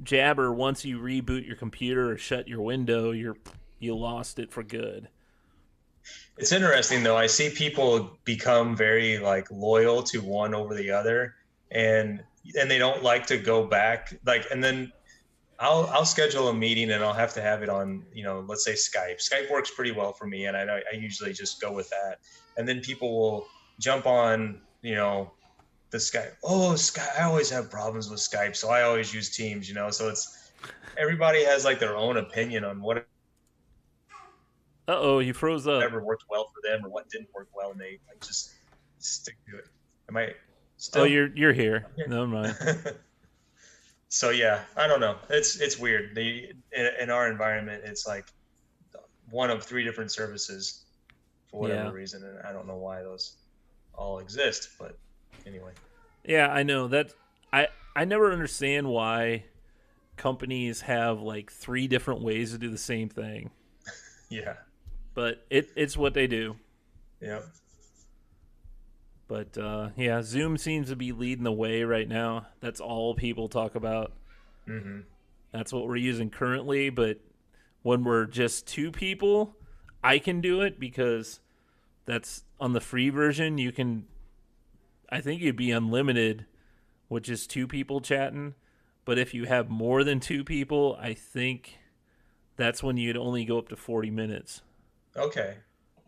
Jabber, once you reboot your computer or shut your window, you lost it for good. It's interesting though. I see people become very like loyal to one over the other, and they don't like to go back. Like, and then I'll schedule a meeting and I'll have to have it on, let's say Skype. Skype works pretty well for me, and I usually just go with that. And then people will jump on, the Skype. Oh, Skype! I always have problems with Skype, so I always use Teams. So it's everybody has like their own opinion on Uh oh, you froze up. whatever worked well for them or what didn't work well, and they like just stick to it. Am I Oh, still? you're here. I'm here. Never mind. So yeah, I don't know. It's weird. In our environment, it's like one of three different services for whatever Yeah. reason, and I don't know why those all exist. But anyway, Yeah, I know that. I never understand why companies have like three different ways to do the same thing, yeah, but it's what they do. yeah. But yeah, Zoom seems to be leading the way right now. That's all people talk about. Hmm. That's what we're using currently. But when we're just two people, I can do it because that's on the free version. You can, I think you'd be unlimited, which is two people chatting. But if you have more than two people, I think that's when you'd only go up to 40 minutes. Okay.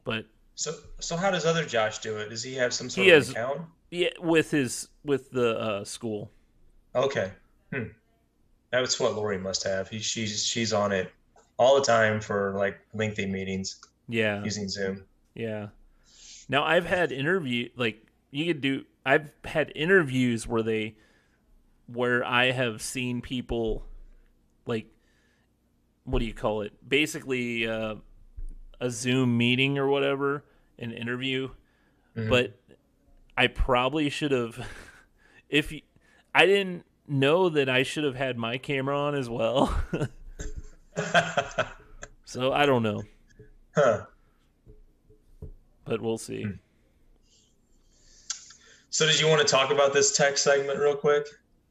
But So how does other Josh do it? Does he have some he sort of an has, account? yeah, with the school. Okay. Hmm. That's what Lori must have. She's on it all the time for like lengthy meetings Yeah, using Zoom. yeah. Now I've had you could do. I've had interviews where I have seen people like, what do you call it? Basically, a Zoom meeting or whatever, an interview. Hmm. But I probably should have, if you, I didn't know that I should have had my camera on as well. So I don't know, Huh. but we'll see. Hmm. So did you want to talk about this tech segment real quick?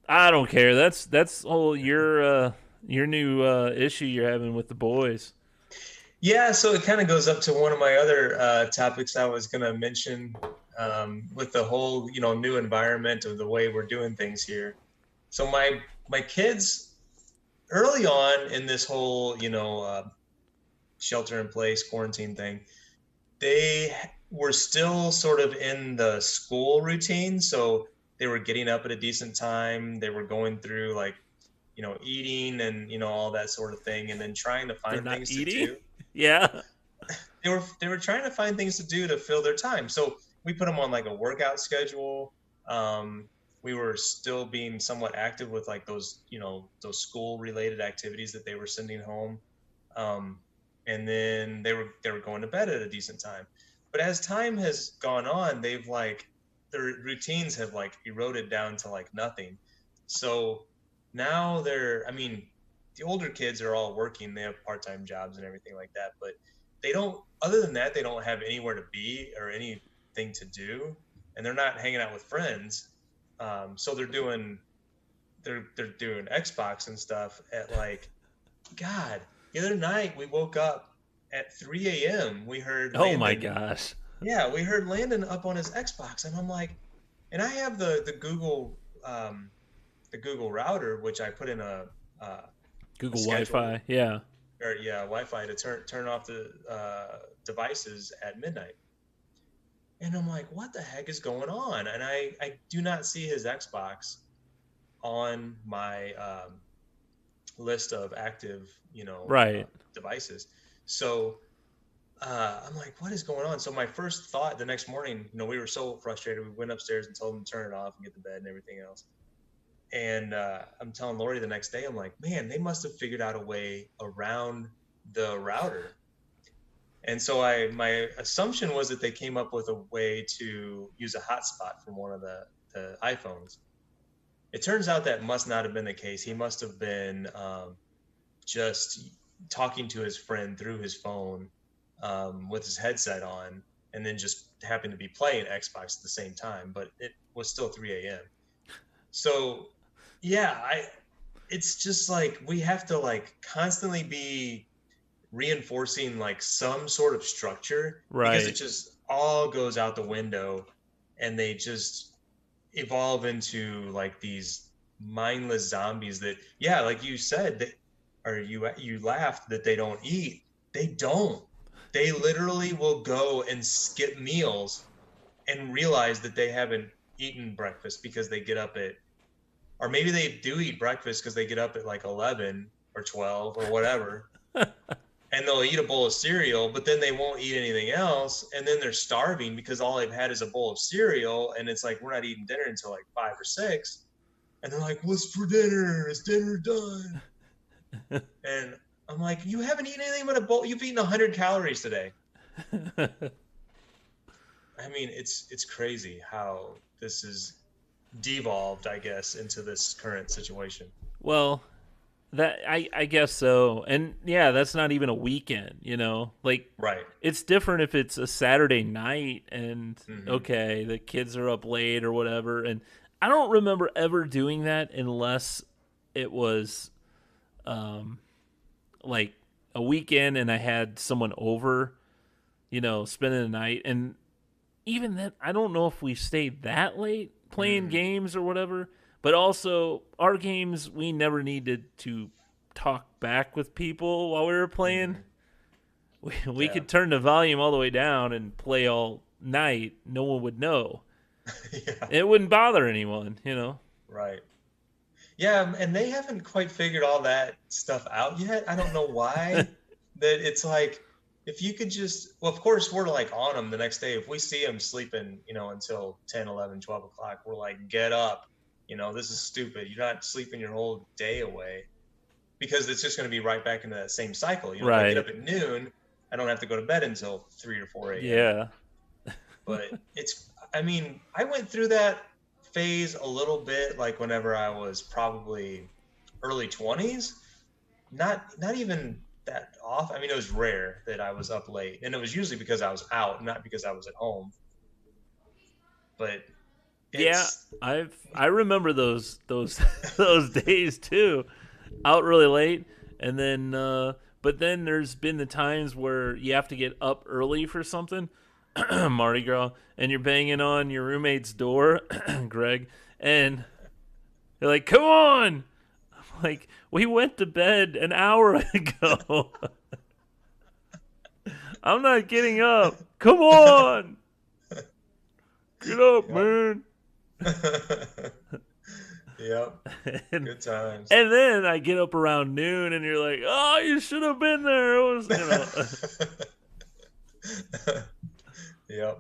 I don't care. That's all your new issue you're having with the boys. Yeah, so it kind of goes up to one of my other topics I was going to mention with the whole, new environment of the way we're doing things here. So my kids early on in this whole, shelter in place quarantine thing, they were still sort of in the school routine. So they were getting up at a decent time. They were going through like, eating and, all that sort of thing, and then trying to They're find not things to eating. do. Yeah. They were trying to find things to do to fill their time. So we put them on like a workout schedule. We were still being somewhat active with like those school related activities that they were sending home. Um, and then they were going to bed at a decent time. But as time has gone on, they've like their routines have like eroded down to like nothing. So now I mean, the older kids are all working, they have part-time jobs and everything like that, but they don't, other than that, they don't have anywhere to be or anything to do, and they're not hanging out with friends. So they're doing Xbox and stuff at like, God. The other night we woke up at 3 a.m. We heard Oh my Landon. gosh. Yeah, we heard Landon up on his Xbox, and I'm like, and I have the Google router, which I put in a Google schedule, Wi-Fi. Yeah. or yeah, Wi-Fi to turn off the devices at midnight. And I'm like, what the heck is going on? And I do not see his Xbox on my list of active, Right. devices. So I'm like, what is going on? So my first thought the next morning, we were so frustrated. We went upstairs and told him to turn it off and get to bed and everything else. And I'm telling Lori the next day, I'm like, man, they must have figured out a way around the router. And so my assumption was that they came up with a way to use a hotspot from one of the iPhones. It turns out that must not have been the case. He must have been just talking to his friend through his phone with his headset on, and then just happened to be playing Xbox at the same time. But it was still 3 a.m. So yeah, it's just like we have to like constantly be reinforcing like some sort of structure, because it Right. just all goes out the window, and they just evolve into like these mindless zombies that, yeah, like you said, that, or you laughed that they don't eat. They don't. They literally will go and skip meals and realize that they haven't eaten breakfast because they get up at, or maybe they do eat breakfast because they get up at like 11 or 12 or whatever, and they'll eat a bowl of cereal, but then they won't eat anything else, and then they're starving because all they've had is a bowl of cereal, and it's like, we're not eating dinner until like 5 or 6, and they're like, what's for dinner? Is dinner done? And I'm like, you haven't eaten anything but a bowl. You've eaten 100 calories today. I mean, it's crazy how this is devolved, I guess, into this current situation. Well, that I guess so. And yeah, that's not even a weekend. Like Right. it's different if it's a Saturday night and Hmm. okay, the kids are up late or whatever. And I don't remember ever doing that unless it was like a weekend and I had someone over, spending the night. And even then, I don't know if we stayed that late playing Mm. games or whatever. But also, our games, we never needed to talk back with people while we were playing. Hmm. We Yeah. could turn the volume all the way down and play all night. No one would know. Yeah. It wouldn't bother anyone. Right. Yeah, and they haven't quite figured all that stuff out yet. I don't know why. That it's like, if you could just, well, of course, we're like on them the next day. If we see them sleeping, until 10, 11, 12 o'clock, we're like, get up. This is stupid. You're not sleeping your whole day away, because it's just going to be right back into that same cycle. If I get Right. up at noon, I don't have to go to bed until 3 or 4 a.m. Yeah. But I mean, I went through that phase a little bit, like whenever I was probably early 20s. Not even that off. I mean, it was rare that I was up late, and it was usually because I was out, not because I was at home. But Yeah. it's I remember those those days too. Out really late, and then but then there's been the times where you have to get up early for something, Mardi Gras, and you're banging on your roommate's door, Greg, and they're like, "Come on!" I'm like, we went to bed an hour ago. I'm not getting up. Come on, get up, yep. man. Yep. And Good times. and then I get up around noon, and you're like, "Oh, you should have been there." It was. Yep.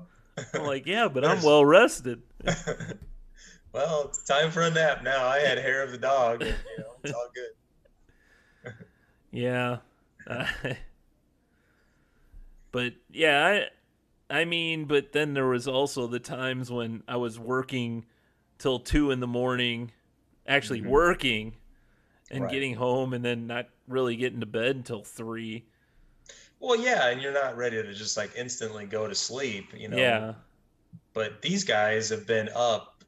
I'm like, "Yeah, but I'm There's well rested." well, it's time for a nap now. I had hair of the dog, and it's all good. Yeah, uh, but yeah, I mean, but then there was also the times when I was working till 2 in the morning, actually Hmm. working and Right. getting home, and then not really getting to bed until 3. Well, yeah, and you're not ready to just like instantly go to sleep. Yeah, But these guys have been up,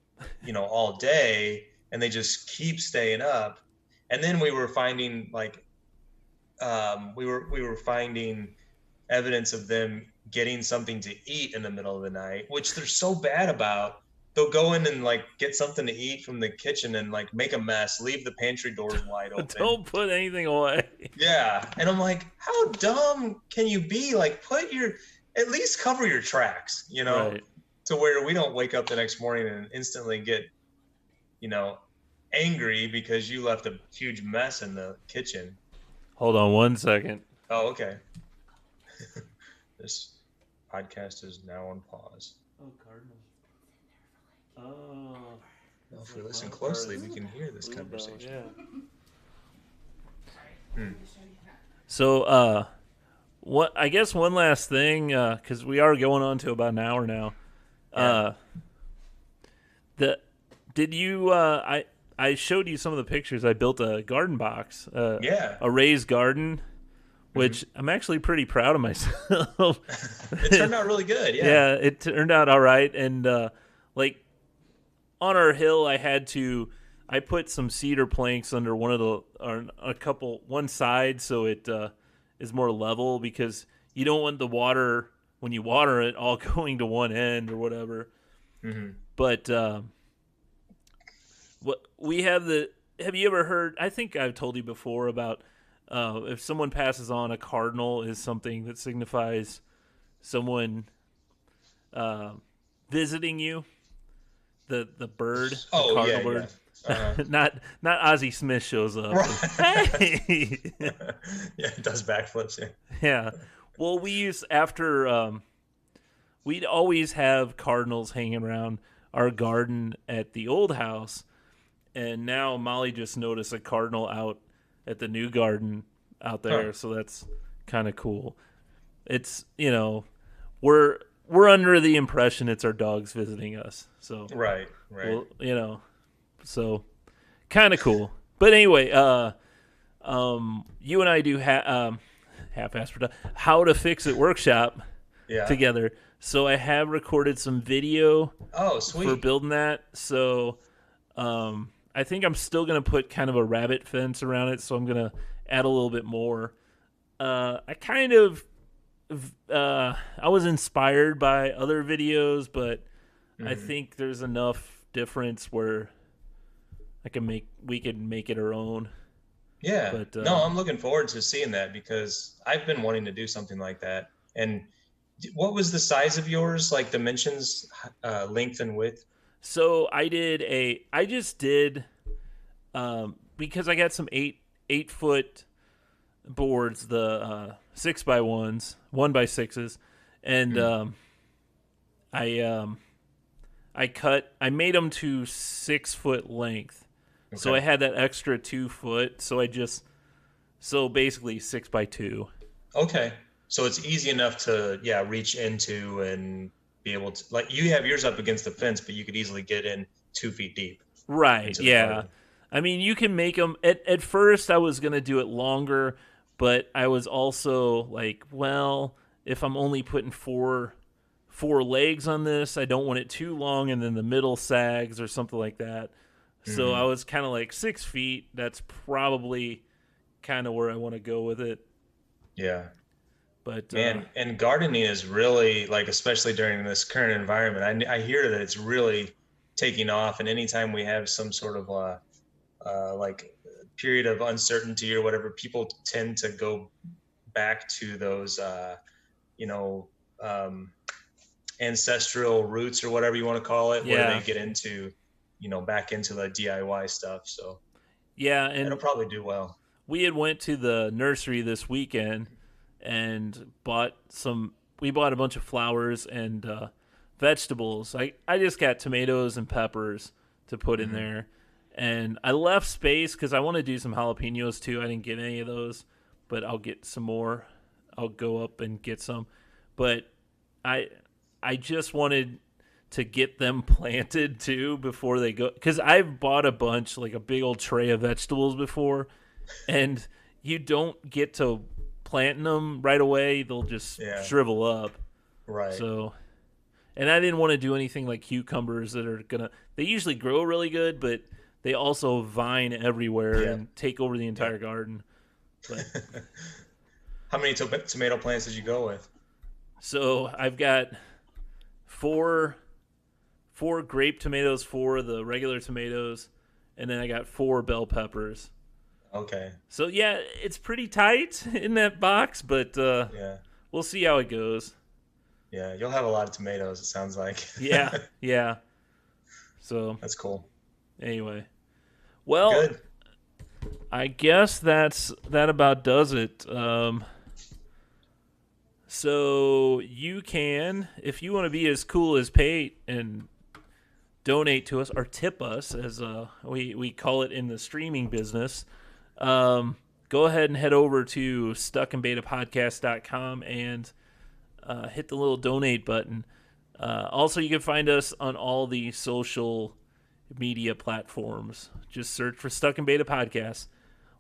all day, and they just keep staying up. And then we were finding like we were finding evidence of them getting something to eat in the middle of the night, which they're so bad about. They'll go in and like get something to eat from the kitchen and like make a mess, leave the pantry doors wide open. Don't put anything away. Yeah. And I'm like, how dumb can you be? Like at least cover your tracks, Right. to where we don't wake up the next morning and instantly get, you know, angry because you left a huge mess in the kitchen. Hold on 1 second. Oh, okay. This podcast is now on pause. Oh, Cardinal. Oh. Well, if we listen closely, we can hear this conversation. Yeah. So, what? I guess one last thing, because we are going on to about an hour now. Yeah. Did you? I showed you some of the pictures. I built a garden box. Yeah. A raised garden, which I'm actually pretty proud of myself. It turned out really good. Yeah. Yeah, it turned out all right. And like on our hill, I put some cedar planks under one side, so it is more level, because you don't want the water when you water it all going to one end or whatever. Mm-hmm. But what we have have you ever heard? I think I've told you before about if someone passes on, a cardinal is something that signifies someone visiting you. The bird, Oh, the cardinal yeah, bird. yeah. Uh-huh. Not Ozzie Smith shows up. Right. Hey! Yeah, it does backflips. Yeah. Yeah. Well, we'd always have cardinals hanging around our garden at the old house, and now Molly just noticed a cardinal out at the new garden out there, Huh. so that's kind of cool. It's, we're under the impression it's our dogs visiting us, so Right. well, so kind of cool. But anyway, you and I do half-assed how to fix it workshop Yeah. together. So I have recorded some video Oh, for sweet. building that. So I think I'm still going to put kind of a rabbit fence around it. So I'm going to add a little bit more. I kind of I was inspired by other videos, but I think there's enough difference where we could make it our own. Yeah. But, No, I'm looking forward to seeing that because I've been wanting to do something like that. And what was the size of yours? Like dimensions, length and width? So I just did because I got some 8-foot boards, the 6x1s, 1x6s, and I made them to 6-foot length. Okay. So I had that extra 2 foot. So basically 6x2. Okay. So it's easy enough to, reach into and be able to, like, you have yours up against the fence, but you could easily get in 2 feet deep. Right. into the Yeah. garden. I mean, you can make them. At first, I was gonna do it longer, but I was also like, well, if I'm only putting four legs on this, I don't want it too long, and then the middle sags or something like that. So I was kind of like 6 feet. That's probably kind of where I want to go with it. Yeah. But Man, and gardening is really, like, especially during this current environment, I hear that it's really taking off. And anytime we have some sort of like period of uncertainty or whatever, people tend to go back to those, you know, ancestral roots or whatever you want to call it, where Yeah. they get into, back into the DIY stuff. So yeah, and it'll probably do well. we had went to the nursery this weekend and we bought a bunch of flowers and vegetables. I just got tomatoes and peppers to put in there, and I left space because I want to do some jalapenos too. I didn't get any of those, but I'll get some more. I'll go up and get some, but I just wanted to get them planted too before they go, because I've bought a bunch, like a big old tray of vegetables before, and you don't get to planting them right away. They'll just shrivel up. Right. So, and I didn't want to do anything like cucumbers that are they usually grow really good, but they also vine everywhere and take over the entire garden. But How many tomato plants did you go with? so I've got four grape tomatoes, four the regular tomatoes, and then I got four bell peppers. Okay. So yeah, it's pretty tight in that box, but Yeah. we'll see how it goes. Yeah. You'll have a lot of tomatoes, it sounds like. Yeah, yeah. So That's cool. anyway, well, Good. I guess that about does it. So you can, if you want to be as cool as Pate and donate to us or tip us, as we call it in the streaming business, go ahead and head over to stuckandbetapodcast.com and hit the little donate button. Also, you can find us on all the social media platforms. Just search for Stuck and Beta Podcast.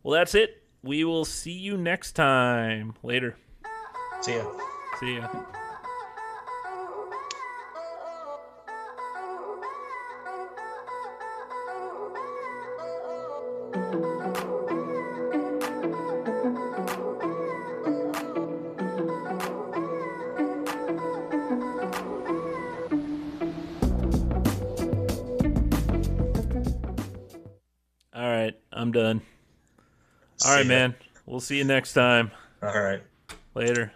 Well, that's it. We will see you next time. Later. See ya. See ya. All right, I'm done. All right, See ya. man. We'll see you next time. All right. Later.